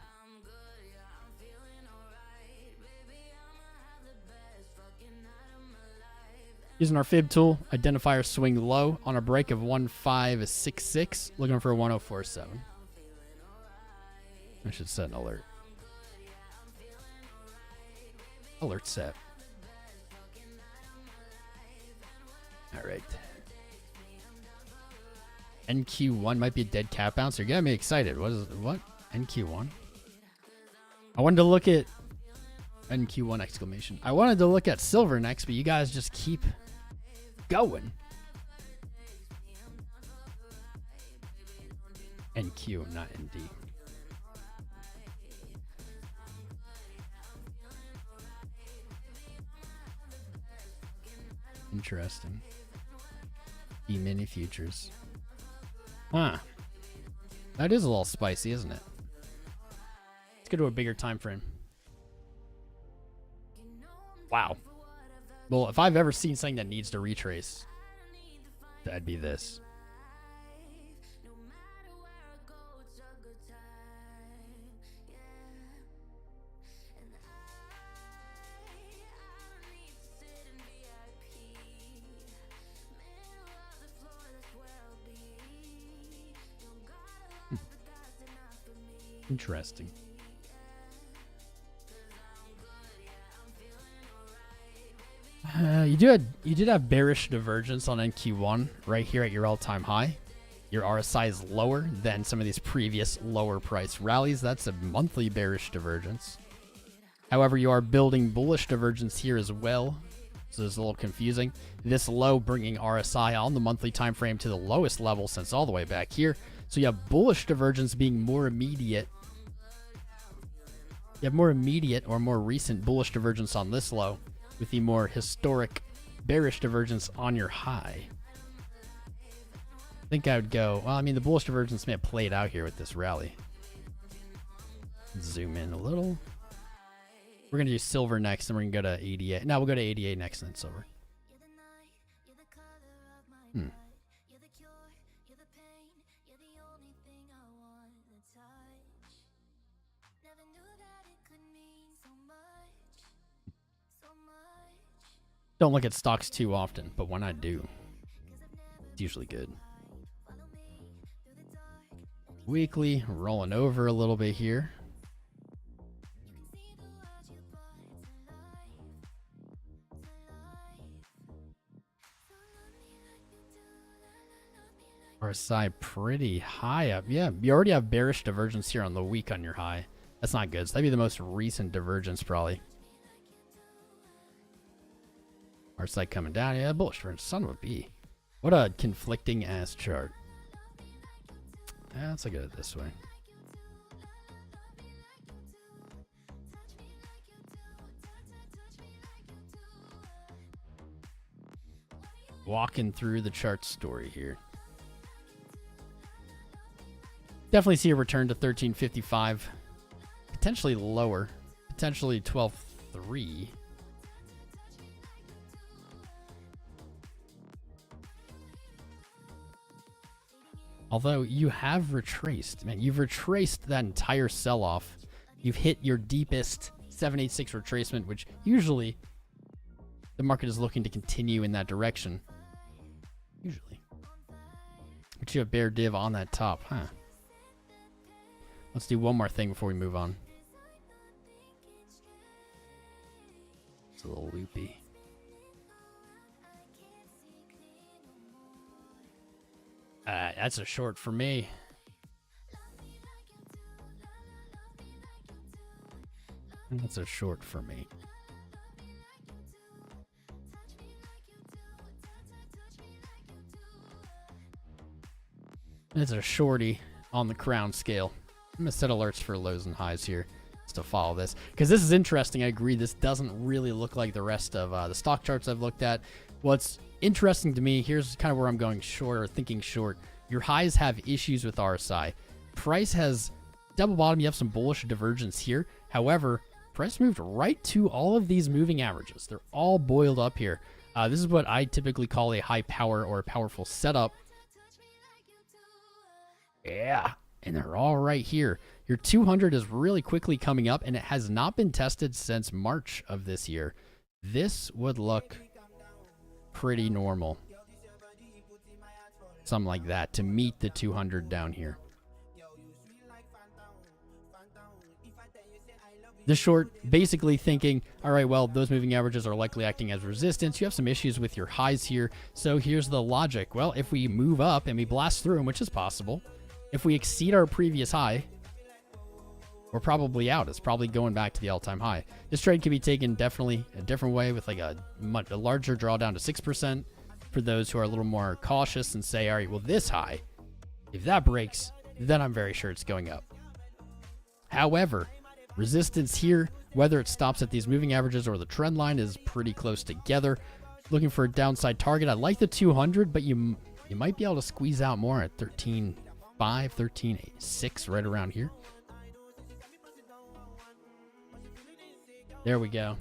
Using our fib tool, identifier swing low on a break of 1566, looking for a 1047. I should set an alert. Alert set. All right. NQ1 might be a dead cat bounce. You're getting me excited. What? NQ1? I wanted to look at NQ1 exclamation. I wanted to look at silver next, but you guys just keep going. NQ, not ND. Interesting. E-mini futures. Huh. That is a little spicy, isn't it? Let's go to a bigger time frame. Wow. Well, if I've ever seen something that needs to retrace, that'd be this. Interesting. You did have bearish divergence on NQ1 right here at your all-time high. Your RSI is lower than some of these previous lower price rallies. That's a monthly bearish divergence. However, you are building bullish divergence here as well, so it's a little confusing. This low bringing RSI on the monthly time frame to the lowest level since all the way back here. So you have bullish divergence being more immediate. You have more immediate or more recent bullish divergence on this low, with the more historic bearish divergence on your high. I think I would go, well, I mean, the bullish divergence may have played out here with this rally. Zoom in a little. We're going to do silver next, and we're going to go to 88. No, we'll go to 88 next, and then silver. Don't look at stocks too often, but when I do, it's usually good. Weekly, rolling over a little bit here. RSI pretty high up. Yeah, you already have bearish divergence here on the week on your high. That's not good. So that'd be the most recent divergence probably. RSI coming down. Yeah, bullish for son of a bee. What a conflicting ass chart. Yeah, let's look at it this way. Walking through the chart story here. Definitely see a return to 1355. Potentially lower. Potentially 12.3. Although you have retraced, man, you've retraced that entire sell-off. You've hit your deepest 786 retracement, which usually the market is looking to continue in that direction. Usually. But you have bear div on that top, huh? Let's do one more thing before we move on. It's a little loopy. That's a short for me. That's a short for me. It's a shorty on the crown scale. I'm going to set alerts for lows and highs here just to follow this. Because this is interesting. I agree. This doesn't really look like the rest of the stock charts I've looked at. What's interesting to me, here's kind of where I'm going short or thinking short. Your highs have issues with RSI. Price has double bottom. You have some bullish divergence here. However, price moved right to all of these moving averages. They're all boiled up here. This is what I typically call a high power or a powerful setup. Yeah, and they're all right here. Your 200 is really quickly coming up, and it has not been tested since March of this year. This would look pretty normal. Something like that to meet the 200 down here. The short basically thinking, all right, well, those moving averages are likely acting as resistance. You have some issues with your highs here. So here's the logic. Well, if we move up and we blast through them, which is possible, if we exceed our previous high, we're probably out. It's probably going back to the all-time high. This trade can be taken definitely a different way with like a much larger drawdown to 6% for those who are a little more cautious and say, all right, well, this high, if that breaks, then I'm very sure it's going up. However, resistance here, whether it stops at these moving averages or the trend line, is pretty close together. Looking for a downside target. I like the 200, but you might be able to squeeze out more at 13.5, 13.6, right around here. There we go.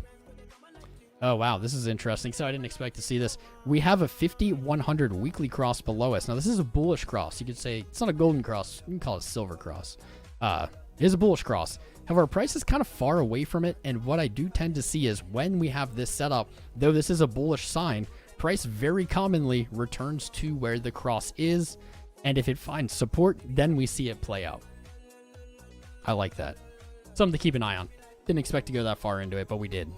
Oh, wow, this is interesting. So I didn't expect to see this. We have a 50-100 weekly cross below us. Now, this is a bullish cross. You could say it's not a golden cross. You can call it a silver cross. It is a bullish cross. However, our price is kind of far away from it, and what I do tend to see is when we have this set up, though this is a bullish sign, price very commonly returns to where the cross is, and if it finds support, then we see it play out. I like that. Something to keep an eye on. Didn't expect to go that far into it, but we did.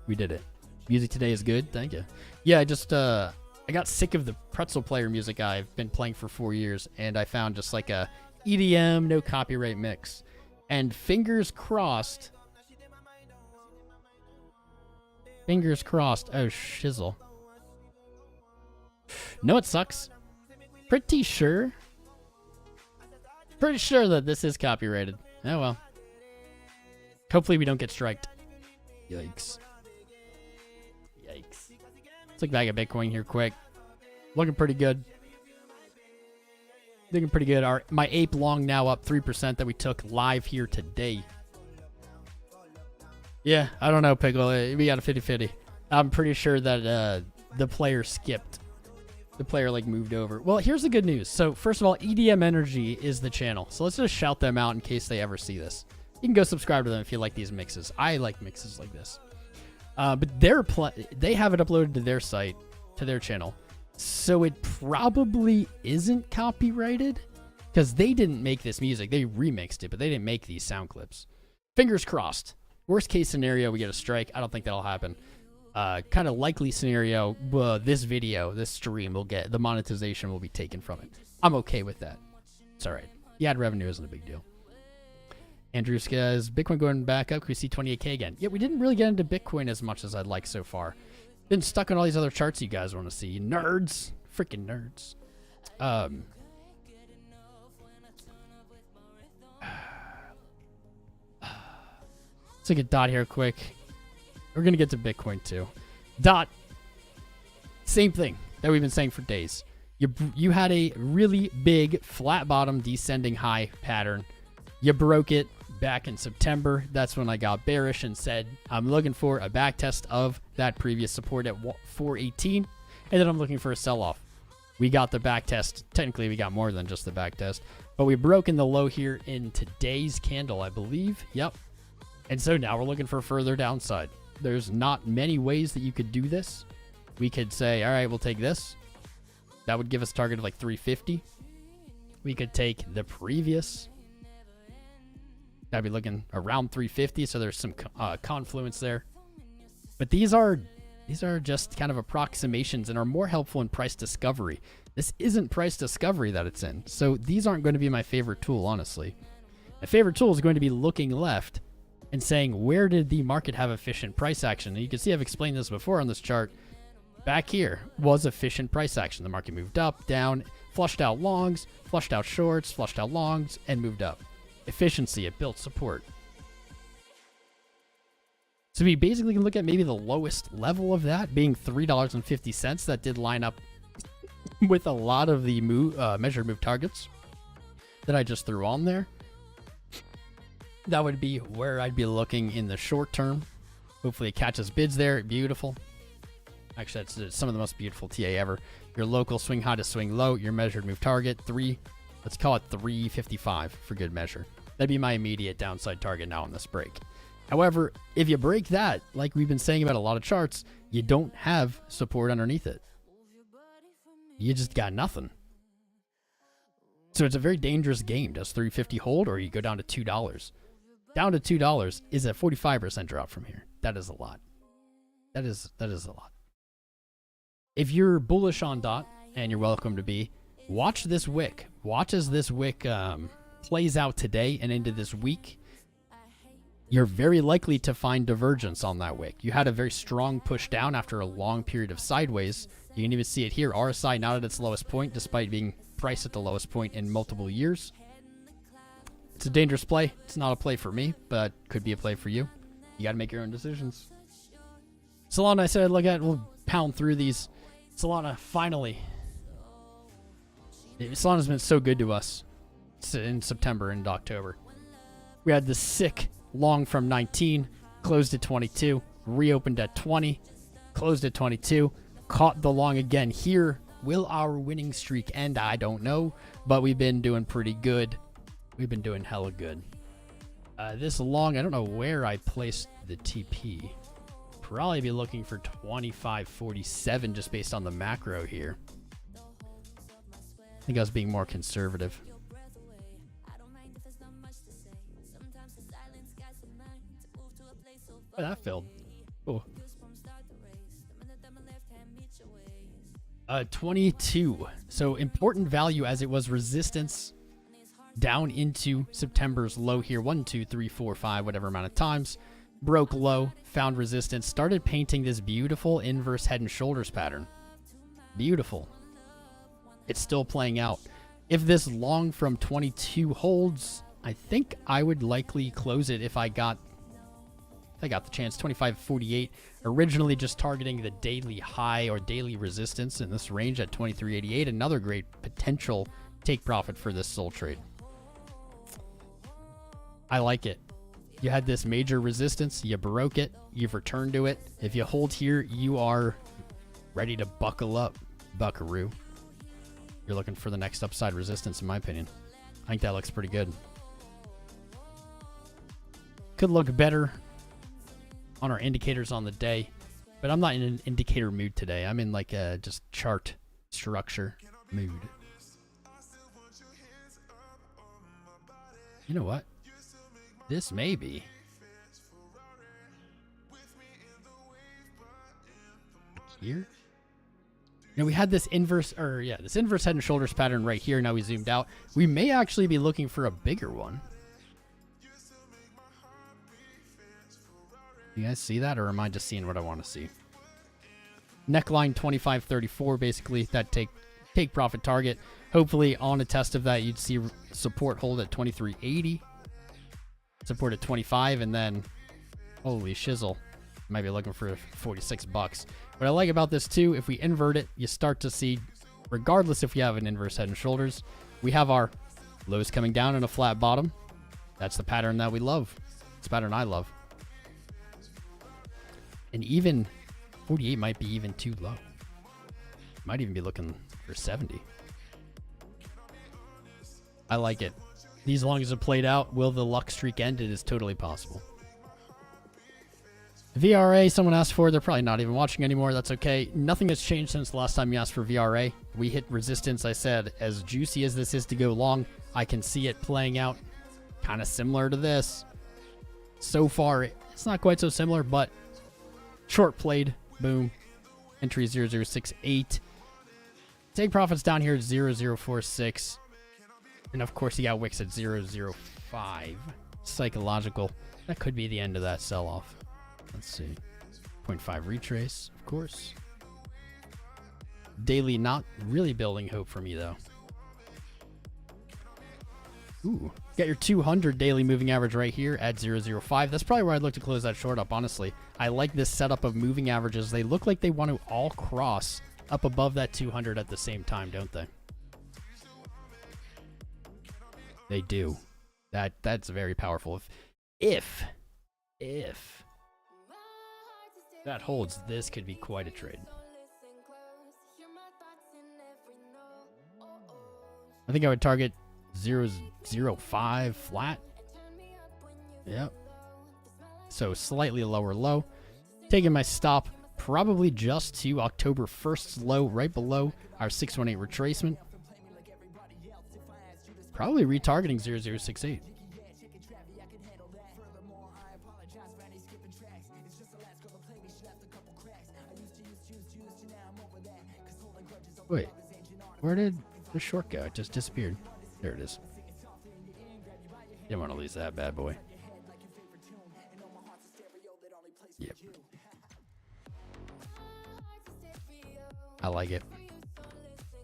We did it. Music today is good. Thank you. Yeah, I got sick of the pretzel player music I've been playing for 4 years, and I found just like a EDM, no copyright mix. And fingers crossed. Fingers crossed. Oh, shizzle. No, it sucks. Pretty sure that this is copyrighted. Oh, well. Hopefully we don't get striked. Yikes. Yikes. Let's look back at Bitcoin here quick. Looking pretty good. Looking pretty good. My ape long now up 3% that we took live here today. Yeah, I don't know, Pickle. We got a 50-50. I'm pretty sure that the player skipped. The player like moved over. Well, here's the good news. So first of all, EDM Energy is the channel. So let's just shout them out in case they ever see this. You can go subscribe to them if you like these mixes. I like mixes like this. But they have it uploaded to their site, to their channel. So it probably isn't copyrighted because they didn't make this music. They remixed it, but they didn't make these sound clips. Fingers crossed. Worst case scenario, we get a strike. I don't think that'll happen. Kind of likely scenario, this video, this stream will get, the monetization will be taken from it. I'm okay with that. It's all right. The ad revenue isn't a big deal. Andrew says, Bitcoin going back up. Can we see 28K again? Yeah, we didn't really get into Bitcoin as much as I'd like so far. Been stuck on all these other charts you guys want to see. Nerds. Freaking nerds. Let's take a dot here quick. We're going to get to Bitcoin too. Dot. Same thing that we've been saying for days. You had a really big flat bottom descending high pattern. You broke it back in September. That's when I got bearish and said I'm looking for a back test of that previous support at 418, and then I'm looking for a sell-off. We got the back test. Technically, we got more than just the back test, but we broke in the low here in today's candle, I believe. Yep. And so now we're looking for further downside. There's not many ways that you could do this. We could say, all right, we'll take this. That would give us a target of like 350. We could take the previous. I'd be looking around 350, so there's some confluence there. But these are just kind of approximations and are more helpful in price discovery. This isn't price discovery that it's in, so these aren't going to be my favorite tool, honestly. My favorite tool is going to be looking left and saying, where did the market have efficient price action? And you can see I've explained this before on this chart. Back here was efficient price action. The market moved up, down, flushed out longs, flushed out shorts, flushed out longs, and moved up. Efficiency, it built support. So we basically can look at maybe the lowest level of that being $3.50. That did line up with a lot of the measured move targets that I just threw on there. That would be where I'd be looking in the short term. Hopefully it catches bids there. Beautiful. Actually, that's some of the most beautiful TA ever. Your local swing high to swing low, your measured move target, let's call it 355 for good measure. That'd be my immediate downside target now on this break. However, if you break that, like we've been saying about a lot of charts, you don't have support underneath it. you just got nothing. So it's a very dangerous game. Does 350 hold, or you go down to $2? Down to $2 is a 45% drop from here. That is a lot. That is a lot. If you're bullish on DOT, and you're welcome to be, watch this wick. Watch as this wick plays out today and into this week. You're very likely to find divergence on that wick. You had a very strong push down after a long period of sideways. You can even see it here. RSI not at its lowest point, despite being priced at the lowest point in multiple years. It's a dangerous play. It's not a play for me, but could be a play for you. You got to make your own decisions. Solana, I said I'd look at. We'll pound through these. Solana, finally. Solana's been so good to us in September and October. We had the sick long from 19, closed at 22, reopened at 20, closed at 22, caught the long again here. Will our winning streak end? I don't know, but we've been doing pretty good. We've been doing hella good. This long, I don't know where I placed the TP. Probably be looking for 25.47 just based on the macro here. I think I was being more conservative. Oh, that failed. Oh. 22. So important value as it was resistance down into September's low here. 1, 2, 3, 4, 5, whatever amount of times. Broke low, found resistance, started painting this beautiful inverse head and shoulders pattern. Beautiful. It's still playing out. If this long from 22 holds, I think I would likely close it if I got the chance. 25.48, originally just targeting the daily high or daily resistance in this range at 23.88. Another great potential take profit for this soul trade. I like it. You had this major resistance, you broke it, you've returned to it. If you hold here, you are ready to buckle up, buckaroo. You're looking for the next upside resistance, in my opinion. I think that looks pretty good. Could look better on our indicators on the day, but I'm not in an indicator mood today. I'm in like a just chart structure mood. You know what? This may be. Here? Now we had this inverse, this inverse head and shoulders pattern right here. Now we zoomed out. We may actually be looking for a bigger one. You guys see that, or am I just seeing what I want to see? Neckline 25.34, basically that take profit target. Hopefully on a test of that, you'd see support hold at 23.80, support at 25, and then holy shizzle, might be looking for $46. What I like about this too, if we invert it, you start to see, regardless if we have an inverse head and shoulders, we have our lows coming down and a flat bottom. That's the pattern that we love. It's the pattern I love. And even 48 might be even too low. Might even be looking for 70. I like it. These longs have played out. Will the luck streak end? It is totally possible. VRA, someone asked for. They're probably not even watching anymore. That's okay. Nothing has changed since the last time you asked for VRA. We hit resistance. I said, as juicy as this is to go long, I can see it playing out kind of similar to this. So far, it's not quite so similar, but short played. Boom. Entry 0068. Take profits down here at 0046. And of course, you got wicks at 005. Psychological. That could be the end of that sell-off. Let's see. 0.5 retrace, of course. Daily not really building hope for me, though. Ooh. Got your 200 daily moving average right here at 005. That's probably where I'd look to close that short up, honestly. I like this setup of moving averages. They look like they want to all cross up above that 200 at the same time, don't they? They do. That's very powerful. If that holds, this could be quite a trade. I think I would target 0.05 flat. Yep. So slightly lower low. Taking my stop probably just to October 1st's low right below our 618 retracement. Probably retargeting 0068. Wait, where did the short go? It just disappeared. There it is. Didn't want to lose that bad boy. Yep. I like it.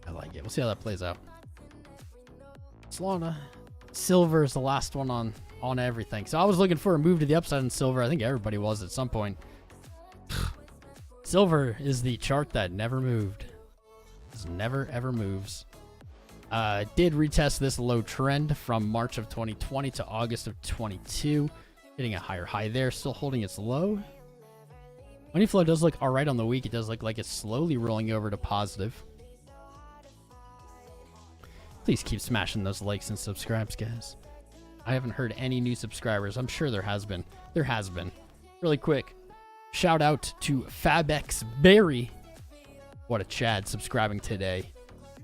I like it. We'll see how that plays out. Solana. Silver is the last one on everything. So I was looking for a move to the upside in silver. I think everybody was at some point. Silver is the chart that never moved. This never ever moves. Did retest this low trend from March of 2020 to August of 22, hitting a higher high there, still holding its low. Money flow does look all right on the week. It does look like it's slowly rolling over to positive. Please keep smashing those likes and subscribes, guys. I haven't heard any new subscribers. I'm sure there has been. There has been. Really quick, shout out to Fabex Berry. What a Chad subscribing today.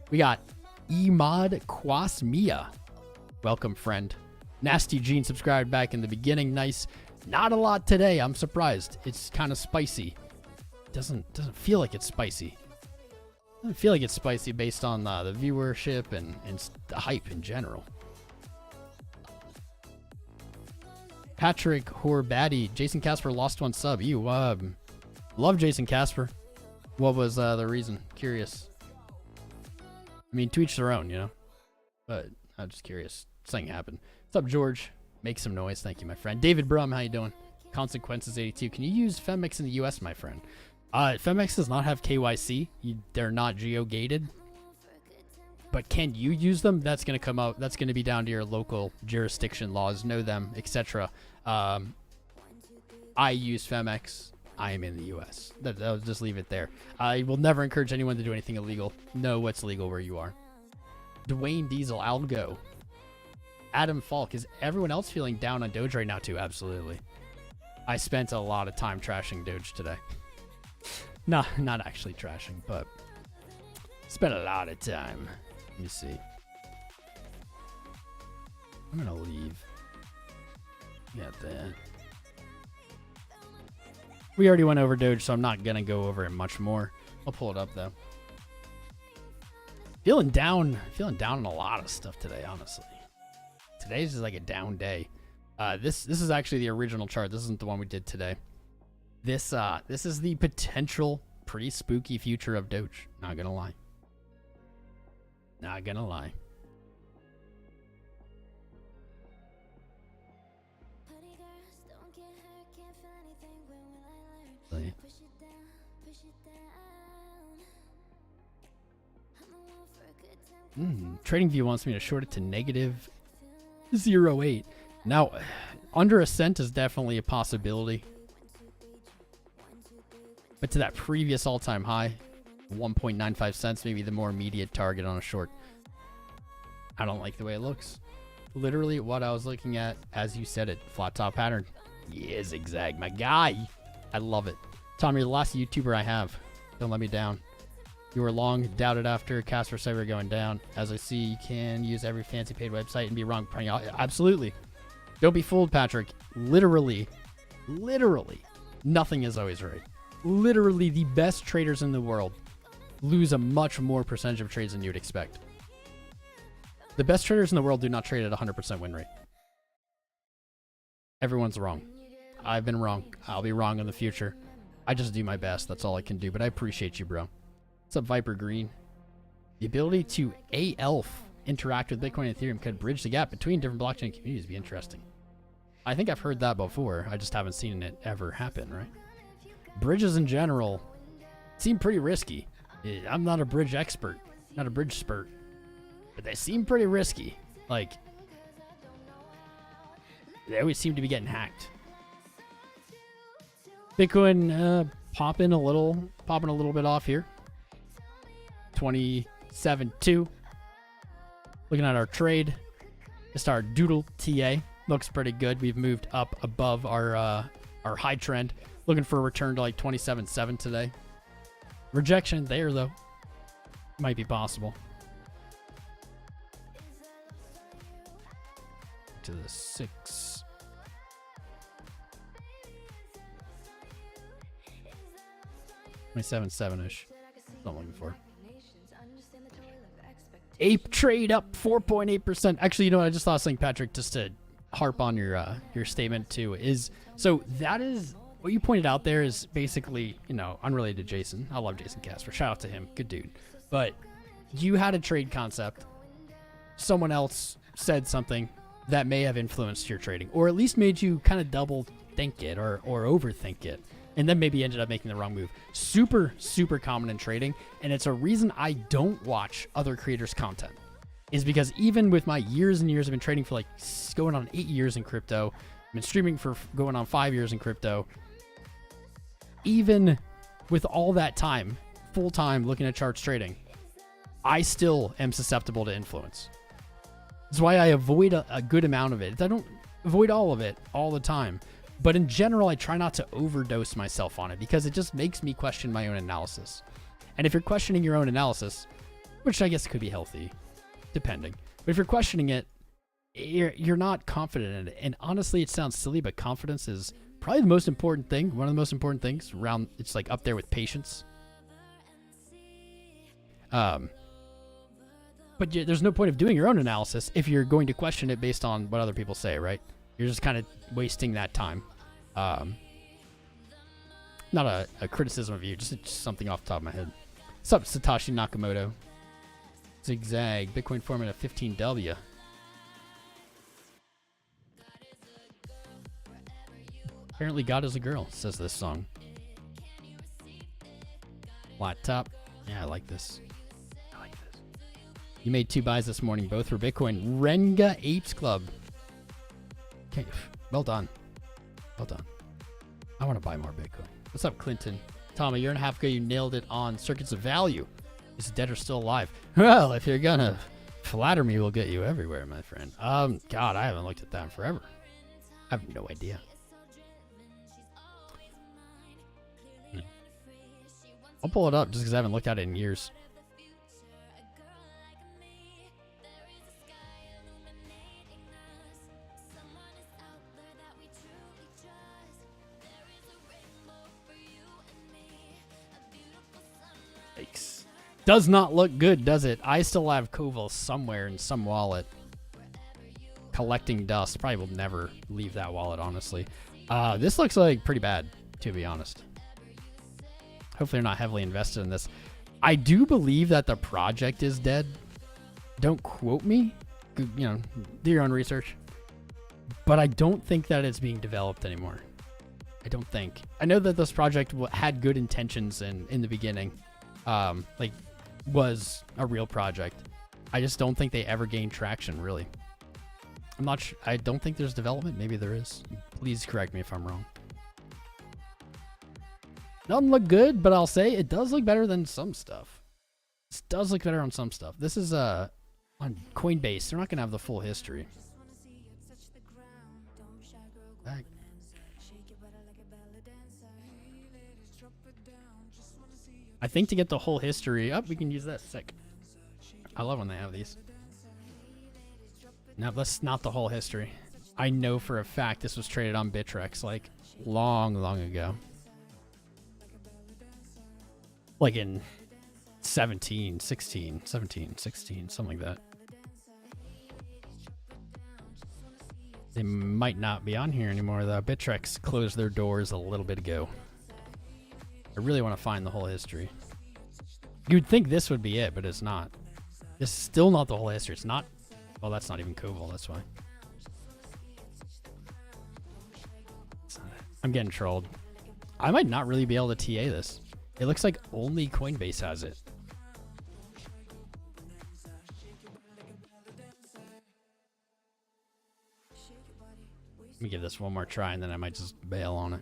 We got Emad Kwasmia. Welcome, friend. Nasty Gene subscribed back in the beginning. Nice. Not a lot today. I'm surprised. It's kind of spicy. Doesn't feel like it's spicy. Doesn't feel like it's spicy based on the viewership and the hype in general. Patrick Horbaddy. Jason Casper lost one sub. You love Jason Casper. What was the reason? Curious. I mean, to each their own, you know. But I'm just curious. Something happened. What's up, George? Make some noise. Thank you, my friend. David Brum, how you doing? Consequences 82. Can you use Femex in the US, my friend? Femex does not have KYC. They're not geo-gated. But can you use them? That's going to come out. That's going to be down to your local jurisdiction laws. Know them, etc. I use Femex. I am in the U.S. I'll just leave it there. I will never encourage anyone to do anything illegal. Know what's legal where you are. Dwayne Diesel, Algo. Adam Falk. Is everyone else feeling down on Doge right now too? Absolutely. I spent a lot of time trashing Doge today. No, not actually trashing, but spent a lot of time. Let me see. I'm going to leave. Got that. We already went over Doge, so I'm not going to go over it much more. I'll pull it up, though. Feeling down on a lot of stuff today, honestly. Today's just like a down day. This is actually the original chart. This isn't the one we did today. This is the potential pretty spooky future of Doge. Not going to lie. Not going to lie. TradingView wants me to short it to negative 0.08. Now, under a cent is definitely a possibility. But to that previous all-time high, 1.95 cents, maybe the more immediate target on a short. I don't like the way it looks. Literally what I was looking at, as you said it, flat top pattern. Yeah, zigzag, my guy. I love it. Tom, you're the last YouTuber I have. Don't let me down. You were long doubted after Casper said we were going down. As I see, you can use every fancy paid website and be wrong. Absolutely. Don't be fooled, Patrick. Literally, nothing is always right. Literally, the best traders in the world lose a much more percentage of trades than you'd expect. The best traders in the world do not trade at 100% win rate. Everyone's wrong. I've been wrong. I'll be wrong in the future. I just do my best. That's all I can do. But I appreciate you, bro. What's up, Viper Green? The ability to AELF interact with Bitcoin and Ethereum could bridge the gap between different blockchain communities. Be interesting. I think I've heard that before. I just haven't seen it ever happen, right? Bridges in general seem pretty risky. I'm not a bridge expert, not a bridge spurt, but they seem pretty risky. Like, they always seem to be getting hacked. Bitcoin popping a little bit off here. 27.2. Looking at our trade, just our doodle TA looks pretty good. We've moved up above our high trend. Looking for a return to like 27.7 today. Rejection there though. Might be possible. To the 6. $27.7-ish. That's what I'm looking for. Ape trade up 4.8%. Actually, you know what? I just thought something, Patrick, just to harp on your statement too, is so that is what you pointed out there is basically, you know, unrelated to Jason. I love Jason Casper. Shout out to him. Good dude. But you had a trade concept. Someone else said something that may have influenced your trading, or at least made you kind of double think it or overthink it, and then maybe ended up making the wrong move. Super, super common in trading, and it's a reason I don't watch other creators' content, is because even with my years and years, I've been trading for like going on 8 years in crypto, I've been streaming for going on 5 years in crypto. Even with all that time, full time looking at charts trading, I still am susceptible to influence. That's why I avoid a good amount of it. I don't avoid all of it all the time. But in general, I try not to overdose myself on it because it just makes me question my own analysis. And if you're questioning your own analysis, which I guess could be healthy, depending. But if you're questioning it, you're not confident in it. And honestly, it sounds silly, but confidence is probably the most important thing. One of the most important things around, it's like up there with patience. But there's no point of doing your own analysis if you're going to question it based on what other people say, right? You're just kind of wasting that time. Not a criticism of you, just something off the top of my head. What's up, Satoshi Nakamoto? Zigzag, Bitcoin forming a 15W. Apparently God is a girl, says this song. Flat top. Yeah, I like this. You made 2 buys this morning, both for Bitcoin. Renga Apes Club. Okay, well done. Well done. I want to buy more Bitcoin. What's up, Clinton? Tom, a year and a half ago, you nailed it on Circuits of Value. Is dead or still alive? Well, if you're gonna flatter me, we'll get you everywhere, my friend. God, I haven't looked at that in forever. I have no idea. I'll pull it up just because I haven't looked at it in years. Yikes. Does not look good, does it? I still have Koval somewhere in some wallet. Collecting dust. Probably will never leave that wallet, honestly. This looks like pretty bad, to be honest. Hopefully they're not heavily invested in this. I do believe that the project is dead. Don't quote me. You know, do your own research. But I don't think that it's being developed anymore. I don't think. I know that this project had good intentions in the beginning. Like, was a real project. I just don't think they ever gained traction, really. I'm not sure. I don't think there's development. Maybe there is. Please correct me if I'm wrong. Doesn't look good, but I'll say it does look better than some stuff. This does look better on some stuff. This is on Coinbase. They're not gonna have the full history. Back. I think to get the whole history up, we can use that. Sick. I love when they have these. Now, that's not the whole history. I know for a fact this was traded on Bittrex like long ago. Like in 17, 16, 17, 16, something like that. They might not be on here anymore though. Bittrex closed their doors a little bit ago. I really want to find the whole history. You'd think this would be it, but it's not. This is still not the whole history. It's not. Well, that's not even Koval. That's why. I'm getting trolled. I might not really be able to TA this. It looks like only Coinbase has it. Let me give this one more try and then I might just bail on it.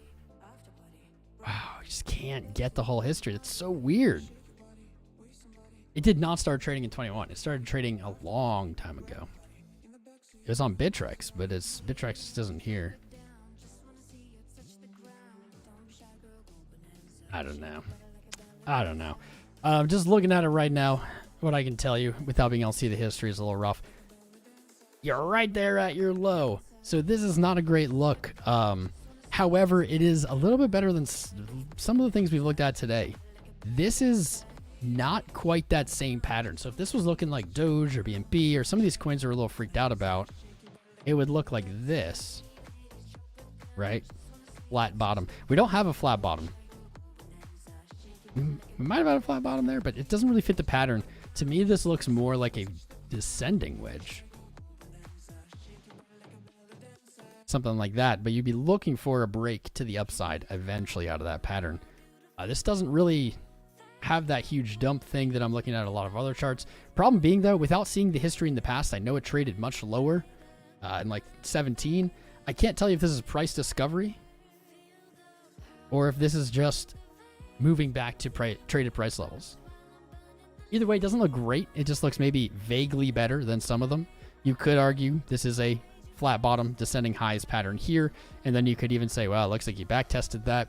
Wow, I just can't get the whole history. It's so weird. It did not start trading in 21. It started trading a long time ago. It was on Bittrex, but Bittrex just isn't here. I don't know. Just looking at it right now, what I can tell you without being able to see the history is a little rough. You're right there at your low. So this is not a great look. However, it is a little bit better than some of the things we've looked at today. This is not quite that same pattern. So if this was looking like Doge or BNB or some of these coins we're a little freaked out about, it would look like this, right? Flat bottom. We don't have a flat bottom. We might have had a flat bottom there, but it doesn't really fit the pattern. To me, this looks more like a descending wedge. Something like that, but you'd be looking for a break to the upside eventually out of that pattern. This doesn't really have that huge dump thing that I'm looking at a lot of other charts. Problem being, though, without seeing the history in the past, I know it traded much lower in like 17. I can't tell you if this is price discovery or if this is just moving back to traded price levels. Either way, it doesn't look great. It just looks maybe vaguely better than some of them. You could argue this is a flat bottom descending highs pattern here, and then you could even say, well, it looks like you back tested that,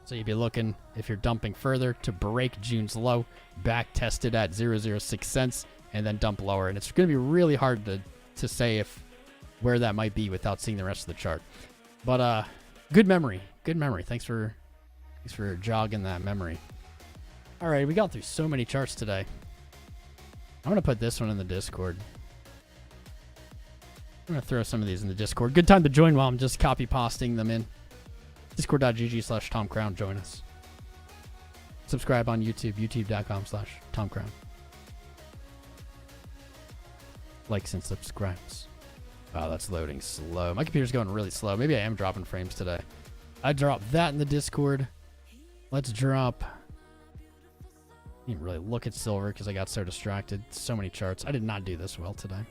so you'd be looking, if you're dumping further, to break June's low, back tested at 0.06 cents, and then dump lower. And it's going to be really hard to say where that might be without seeing the rest of the chart. But good memory. Thanks for jogging that memory. All right, we got through so many charts today. I'm going to put this one in the Discord. I'm going to throw some of these in the Discord. Good time to join while I'm just copy pasting them in. Discord.gg/TomCrown. Join us. Subscribe on YouTube. YouTube.com/TomCrown. Likes and subscribes. Wow, that's loading slow. My computer's going really slow. Maybe I am dropping frames today. I dropped that in the Discord. Let's drop. I didn't really look at silver because I got so distracted. So many charts. I did not do this well today.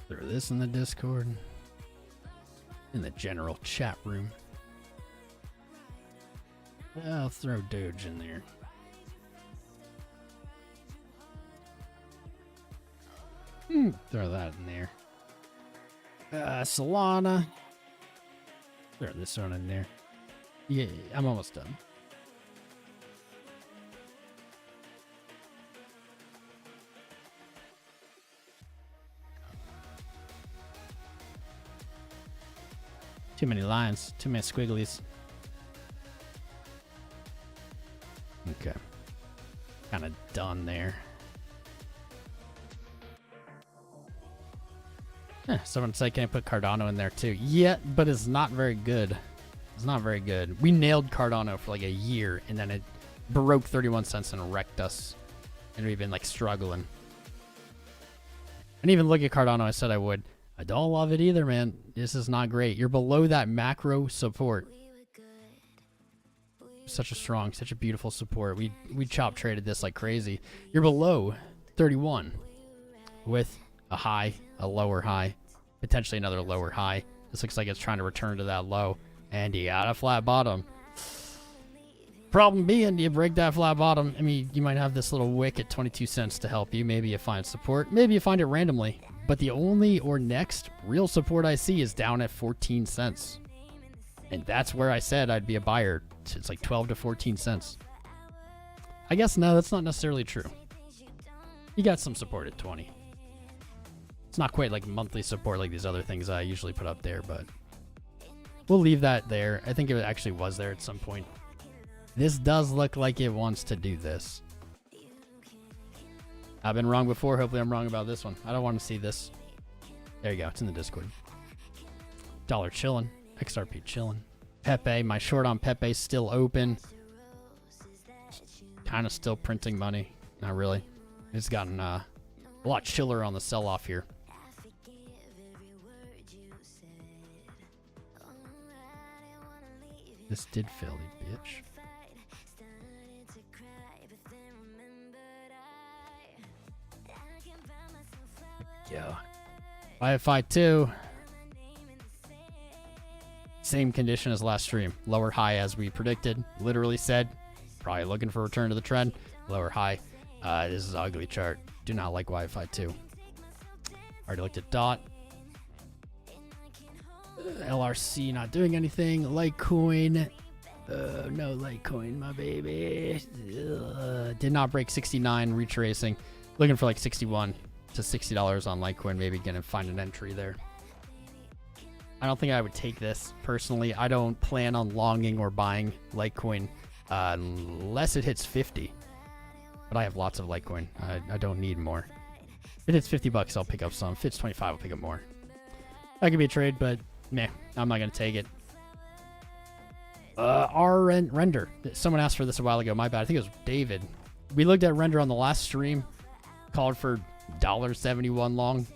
Throw this in the Discord. In the general chat room. I'll throw Doge in there. Throw that in there. Solana. Throw this one in there. Yeah, I'm almost done. Too many lines, too many squigglies. Okay. Kind of done there. Someone said, can I put Cardano in there too? Yeah, but it's not very good. It's not very good. We nailed Cardano for like a year, and then it broke 31 cents and wrecked us. And we've been like struggling. And even look at Cardano, I said I would. I don't love it either, man. This is not great. You're below that macro support. Such a beautiful support. We chop traded this like crazy. You're below 31 with a high, a lower high, potentially another lower high. This looks like it's trying to return to that low, and you got a flat bottom. Problem being, you break that flat bottom. I mean, you might have this little wick at 22 cents to help you. Maybe you find support. Maybe you find it randomly. But the only or next real support I see is down at 14 cents. And that's where I said I'd be a buyer. It's like 12 to 14 cents. I guess no, that's not necessarily true. You got some support at 20. It's not quite like monthly support like these other things I usually put up there, but we'll leave that there. I think it actually was there at some point. This does look like it wants to do this. I've been wrong before. Hopefully I'm wrong about this one. I don't want to see this. There you go. It's in the Discord. Dollar chilling. XRP chilling. Pepe. My short on Pepe still open. Kind of still printing money. Not really. It's gotten a lot chiller on the sell-off here. This did fail, you bitch. Yeah. YFI 2. Same condition as last stream. Lower high as we predicted. Literally said. Probably looking for a return to the trend. Lower high. This is an ugly chart. Do not like Wi-Fi 2. Already looked at DOT. LRC not doing anything. Litecoin. No Litecoin, my baby. Did not break 69, retracing. Looking for like 61 to $60 on Litecoin. Maybe gonna find an entry there. I don't think I would take this personally. I don't plan on longing or buying Litecoin unless it hits 50. But I have lots of Litecoin. I don't need more. If it hits 50 bucks, I'll pick up some. If it hits 25, I'll pick up more. That could be a trade, but meh, I'm not gonna take it. Render. Someone asked for this a while ago. My bad. I think it was David. We looked at Render on the last stream. Called for $1.71 long.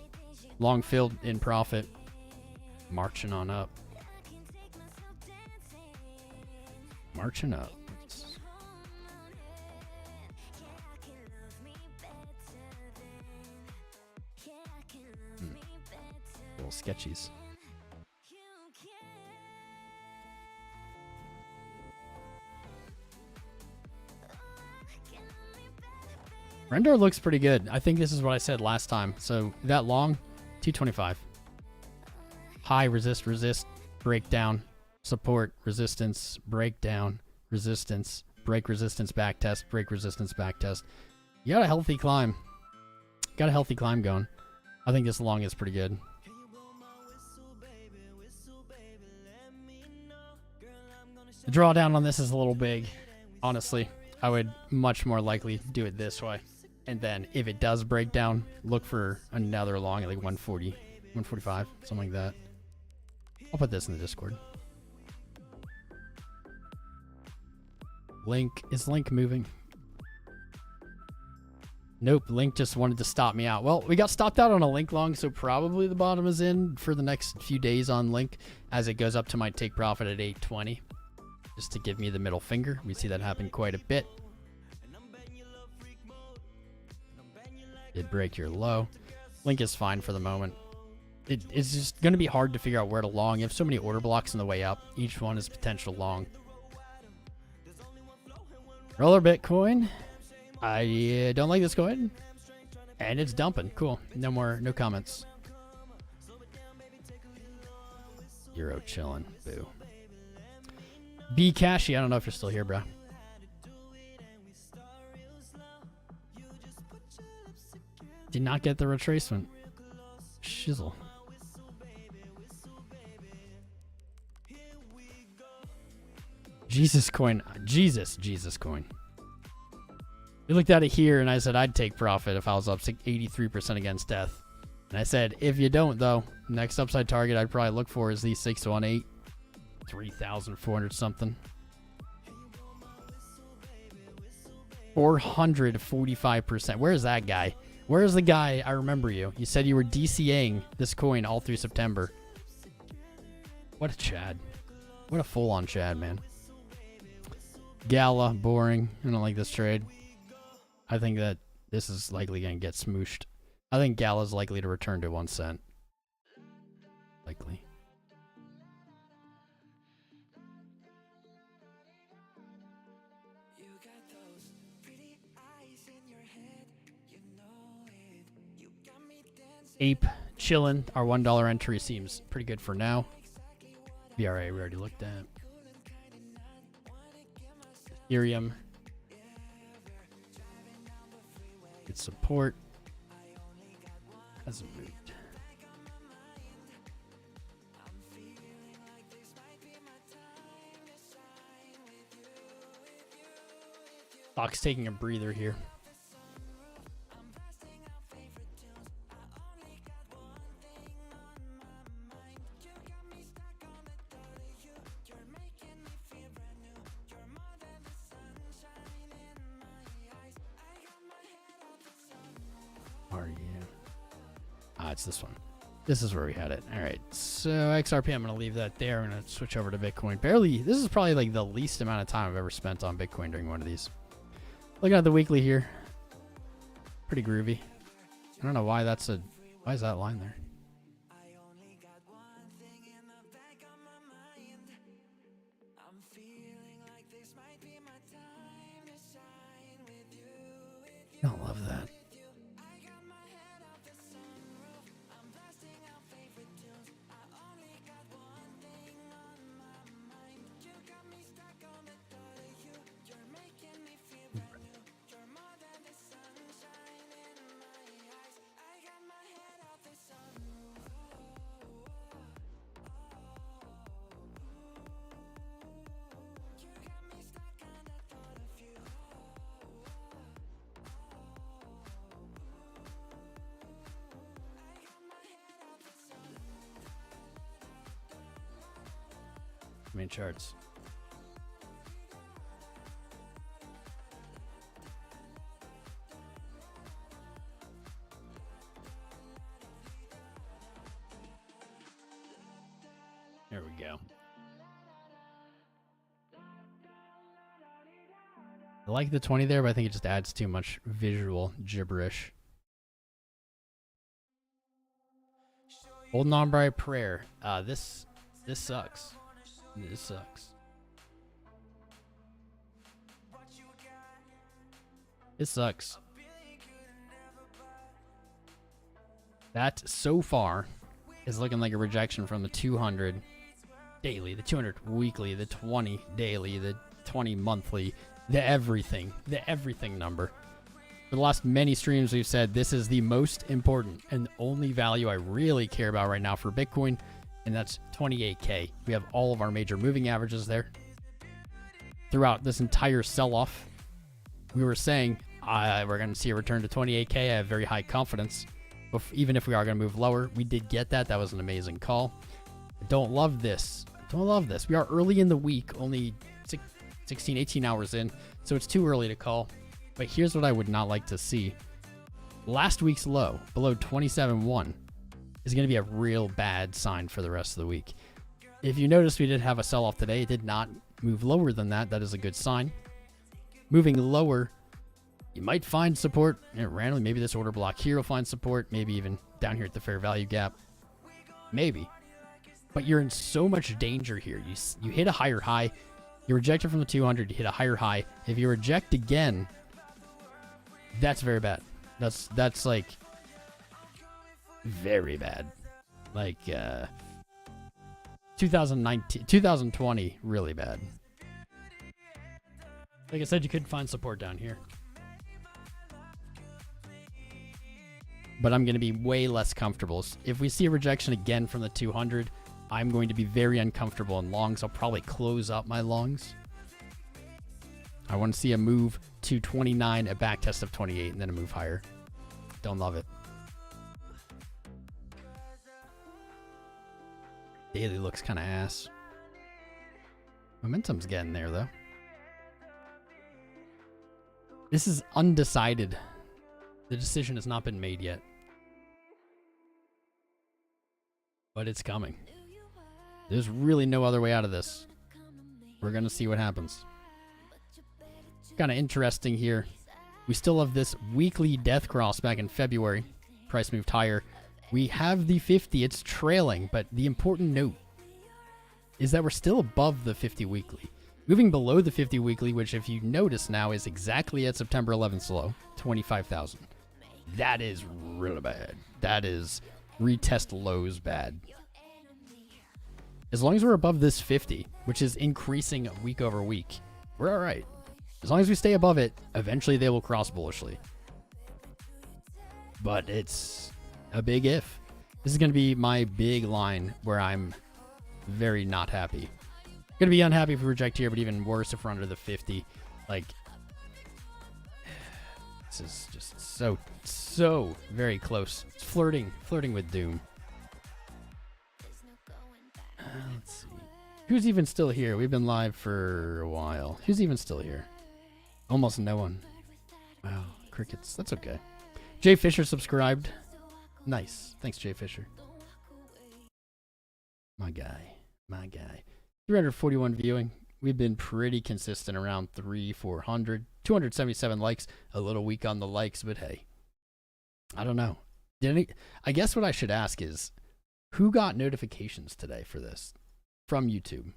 Long filled in profit. Marching on up. Marching up. Little sketchies. Render looks pretty good. I think this is what I said last time. So that long, 225. High, resist, breakdown, support, resistance, breakdown, resistance, break resistance, back test, break resistance, back test. You got a healthy climb. Got a healthy climb going. I think this long is pretty good. The drawdown on this is a little big. Honestly, I would much more likely do it this way. And then if it does break down, look for another long at like 140, 145, something like that. I'll put this in the Discord. Link. Is Link moving? Nope. Link just wanted to stop me out. Well, we got stopped out on a Link long, so probably the bottom is in for the next few days on Link as it goes up to my take profit at 820. Just to give me the middle finger. We see that happen quite a bit. Did break your low. Link is fine for the moment. It's just going to be hard to figure out where to long. You have so many order blocks on the way up. Each one is potential long. Roller Bitcoin. I don't like this coin. And it's dumping. Cool. No comments. Euro chilling. Boo. B Cashy. I don't know if you're still here, bro. Did not get the retracement. Shizzle. Jesus coin. Jesus coin. We looked at it here and I said I'd take profit if I was up 83% against death. And I said, if you don't though, next upside target I'd probably look for is these 618. 3,400 something. 445%. Where is that guy? Where is the guy? I remember you. You said you were DCAing this coin all through September. What a Chad. What a full-on Chad, man. Gala, boring. I don't like this trade. I think that this is likely going to get smooshed. I think Gala's likely to return to 1 cent. Likely. Ape chillin'. Our $1 entry seems pretty good for now. VRA we already looked at. Ethereum. Good support. Hasn't moved. Stock's taking a breather here. It's this one. This is where we had it. All right. So XRP, I'm going to leave that there. I'm going to switch over to Bitcoin. Barely. This is probably like the least amount of time I've ever spent on Bitcoin during one of these. Looking at the weekly here. Pretty groovy. I don't know why that's a... Why is that line there? I don't love that. main charts. There we go. I like the 20 there, but I think it just adds too much visual gibberish. Holding on by a prayer. This sucks. This sucks. It sucks. That so far is looking like a rejection from the 200 daily, the 200 weekly, the 20 daily, the 20 monthly, the everything number. For the last many streams, we've said this is the most important and only value I really care about right now for Bitcoin, and that's 28K. We have all of our major moving averages there. Throughout this entire sell-off, we were saying we're going to see a return to 28K. I have very high confidence. But even if we are going to move lower, we did get that. That was an amazing call. I don't love this. Don't love this. We are early in the week, only 16, 18 hours in, so it's too early to call. But here's what I would not like to see. Last week's low, below 27.1, is going to be a real bad sign for the rest of the week. If you notice, we did have a sell-off today. It did not move lower than that. That is a good sign. Moving lower, you might find support randomly. Maybe this order block here will find support. Maybe even down here at the fair value gap. Maybe. But you're in so much danger here. You hit a higher high. You reject it from the 200. You hit a higher high. If you reject again, that's very bad. That's like very bad. Like 2020, really bad. Like I said, you could find support down here. But I'm going to be way less comfortable. If we see a rejection again from the 200, I'm going to be very uncomfortable in longs. I'll probably close up my longs. I want to see a move to 29, a back test of 28, and then a move higher. Don't love it. Daily looks kind of ass. Momentum's getting there, though. This is undecided. The decision has not been made yet. But it's coming. There's really no other way out of this. We're going to see what happens. Kind of interesting here. We still have this weekly death cross back in February. Price moved higher. We have the 50. It's trailing, but the important note is that we're still above the 50 weekly. Moving below the 50 weekly, which if you notice now is exactly at September 11th low, 25,000. That is really bad. That is retest lows bad. As long as we're above this 50, which is increasing week over week, we're all right. As long as we stay above it, eventually they will cross bullishly. But it's a big if. This is going to be my big line where I'm very not happy. Going to be unhappy if we reject here, but even worse if we're under the 50. Like, this is just so very close. It's flirting with doom. Let's see. Who's even still here? We've been live for a while. Who's even still here? Almost no one. Wow, crickets. That's okay. Jay Fisher subscribed. Nice. Thanks, Jay Fisher. My guy. 341 viewing. We've been pretty consistent around 400. 277 likes. A little weak on the likes, but hey. I don't know. I guess what I should ask is, who got notifications today for this from YouTube?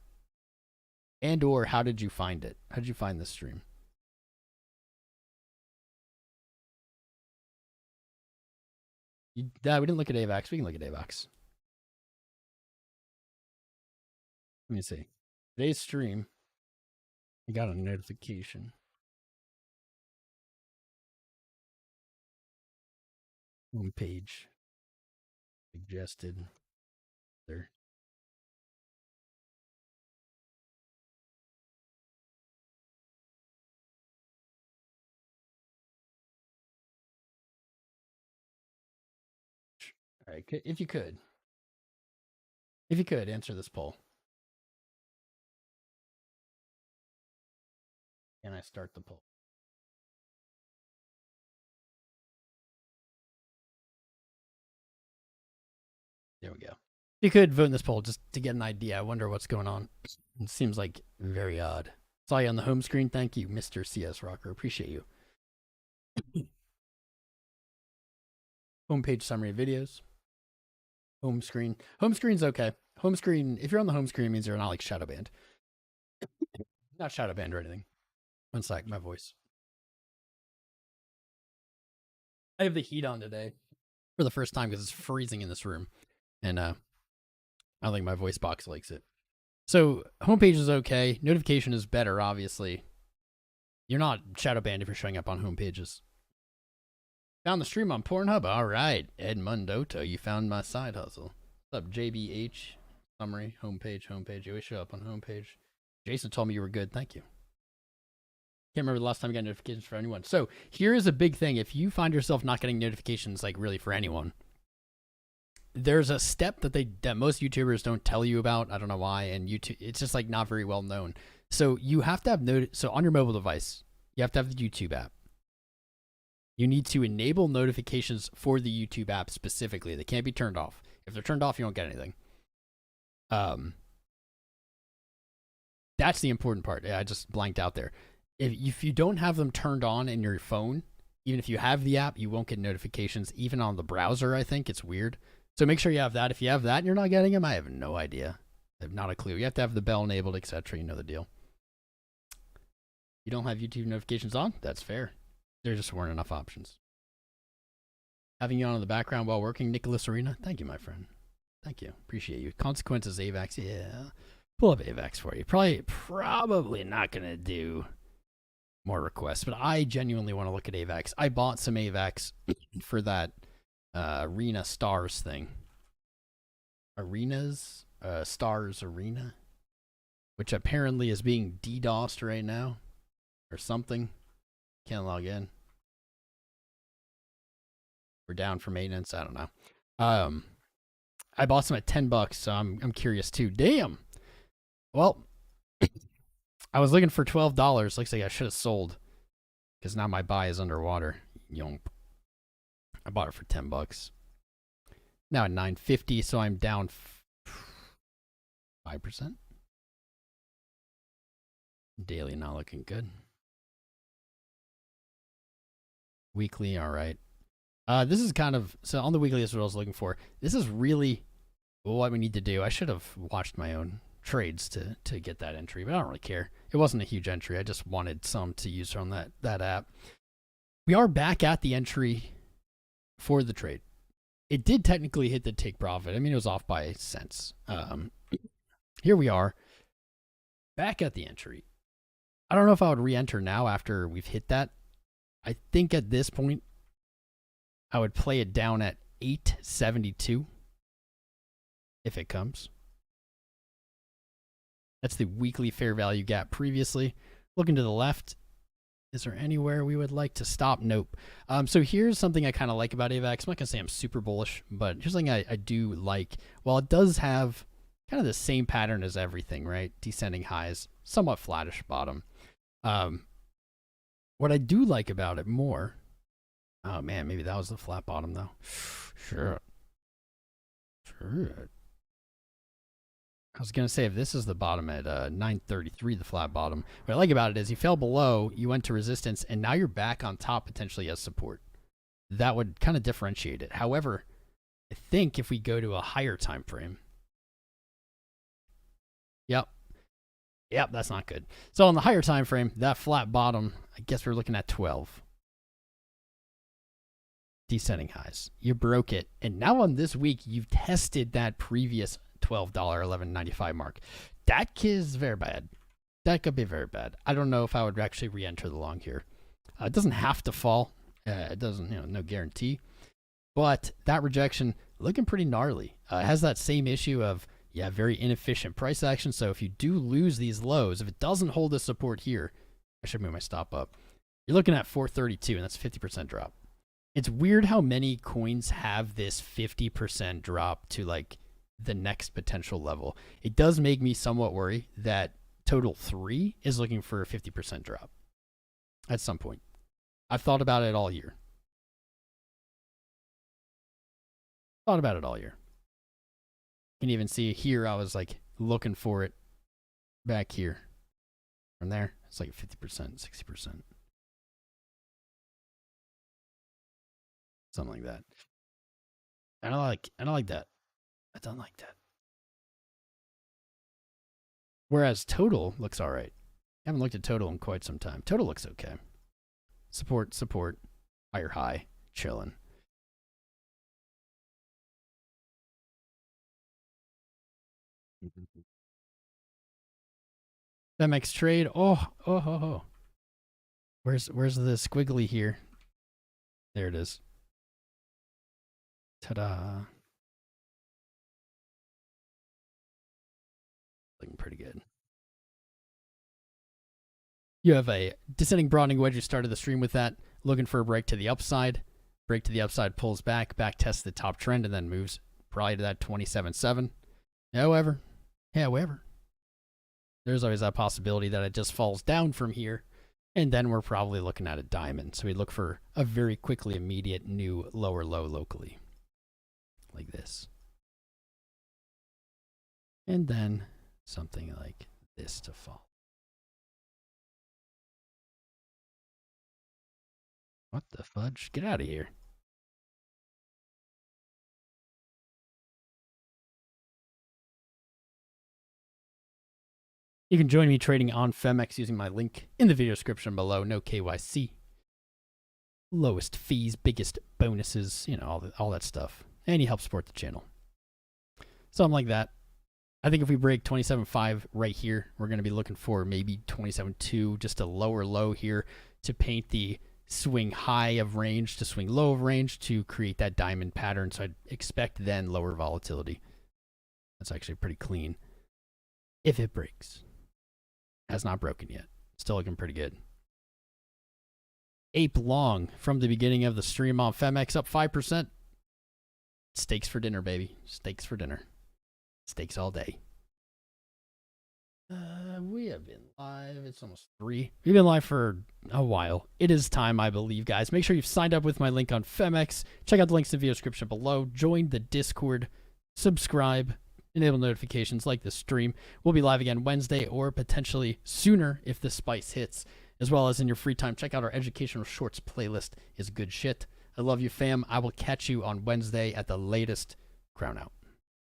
And or how did you find it? How did you find this stream? We didn't look at AVAX. We can look at AVAX. Let me see. Today's stream, I got a notification. Home page. Suggested. There. All right, if you could answer this poll. Can I start the poll? There we go. You could vote in this poll just to get an idea. I wonder what's going on. It seems like very odd. Saw you on the home screen. Thank you, Mr. CS Rocker. Appreciate you. Homepage summary of videos. Home screen. Home screen's okay. Home screen, if you're on the home screen, it means you're not like shadow banned. Not shadow banned or anything. One sec, my voice. I have the heat on today for the first time because it's freezing in this room. And I don't think my voice box likes it. So homepage is okay. Notification is better, obviously. You're not shadow banned if you're showing up on homepages. Found the stream on Pornhub. All right, Edmundoto, you found my side hustle. What's up, JBH? Summary, homepage. You always show up on homepage. Jason told me you were good. Thank you. Can't remember the last time I got notifications for anyone. So here is a big thing. If you find yourself not getting notifications, like really for anyone, there's a step that most YouTubers don't tell you about. I don't know why, and YouTube, it's just like not very well known. So you have to have so on your mobile device, you have to have the YouTube app. You need to enable notifications for the YouTube app specifically. They can't be turned off. If they're turned off, you don't get anything. That's the important part. Yeah, I just blanked out there. If you don't have them turned on in your phone, even if you have the app, you won't get notifications. Even on the browser, I think it's weird. So make sure you have that. If you have that and you're not getting them, I have no idea. I have not a clue. You have to have the bell enabled, etc. You know the deal. You don't have YouTube notifications on? That's fair. There just weren't enough options. Having you on in the background while working, Nicholas Arena. Thank you, my friend. Thank you. Appreciate you. Consequences, AVAX. Yeah. Pull up AVAX for you. Probably not going to do more requests, but I genuinely want to look at AVAX. I bought some AVAX for that Arena Stars thing. Stars Arena, which apparently is being DDoSed right now or something. Can't log in. We're down for maintenance. I don't know. I bought some at $10, so I'm curious too. Damn. Well, I was looking for $12. Looks like I should have sold because now my buy is underwater. Yomp. I bought it for $10. Now at $9.50, so I'm down 5%. Daily not looking good. Weekly, all right. This is kind of, so on the weekly, this is what I was looking for. This is really what we need to do. I should have watched my own trades to get that entry, but I don't really care. It wasn't a huge entry. I just wanted some to use on that app. We are back at the entry for the trade. It did technically hit the take profit. I mean, it was off by cents. Here we are back at the entry. I don't know if I would re-enter now after we've hit that. I think at this point, I would play it down at 872 if it comes. That's the weekly fair value gap previously. Looking to the left, is there anywhere we would like to stop? Nope. So here's something I kind of like about AVAX. I'm not going to say I'm super bullish, but here's something I do like. While it does have kind of the same pattern as everything, right? Descending highs, somewhat flattish bottom. What I do like about it more, oh man, maybe that was the flat bottom though. Sure. I was going to say, if this is the bottom at 933, the flat bottom, what I like about it is you fell below, you went to resistance, and now you're back on top potentially as support. That would kind of differentiate it. However, I think if we go to a higher time frame, yep, that's not good. So on the higher time frame, that flat bottom, I guess we're looking at 12. Descending highs. You broke it. And now on this week, you've tested that previous $12, $11.95 mark. That is very bad. That could be very bad. I don't know if I would actually re-enter the long here. It doesn't have to fall. It doesn't, no guarantee. But that rejection looking pretty gnarly. It has that same issue of, very inefficient price action. So if you do lose these lows, if it doesn't hold the support here, I should move my stop up. You're looking at 432, and that's 50% drop. It's weird how many coins have this 50% drop to like the next potential level. It does make me somewhat worry that Total 3 is looking for a 50% drop. at some point. I've thought about it all year. Thought about it all year. You can even see here, I was like looking for it back here. From there, it's like 50%, 60%. Something like that. I don't like that. I don't like that. Whereas total looks all right. I haven't looked at total in quite some time. Total looks okay. Support, higher high, chilling. MX trade. Oh. Where's the squiggly here? There it is. Ta-da. Looking pretty good. You have a descending broadening wedge. You started the stream with that. Looking for a break to the upside. Break to the upside, pulls back tests the top trend, and then moves probably to that 27.7. However, there's always that possibility that it just falls down from here, and then we're probably looking at a diamond. So we look for a very quickly immediate new lower low locally, like this. And then something like this to fall. What the fudge? Get out of here. You can join me trading on Femex using my link in the video description below. No KYC. Lowest fees, biggest bonuses, you know, all that stuff. And you help support the channel. Something like that. I think if we break 27.5 right here, we're going to be looking for maybe 27.2, just a lower low here to paint the swing high of range to swing low of range to create that diamond pattern. So I'd expect then lower volatility. That's actually pretty clean. If it breaks. Has not broken yet. Still looking pretty good. Ape long from the beginning of the stream on Femex up 5%. Steaks for dinner, baby. Steaks for dinner. Steaks all day. We have been live. It's almost 3. We've been live for a while. It is time, I believe, guys. Make sure you've signed up with my link on Femex. Check out the links in the video description below. Join the Discord. Subscribe. Enable notifications like the stream. We'll be live again Wednesday or potentially sooner if the spice hits. As well as in your free time, check out our educational shorts playlist. Is good shit. I love you, fam. I will catch you on Wednesday at the latest. Crown out.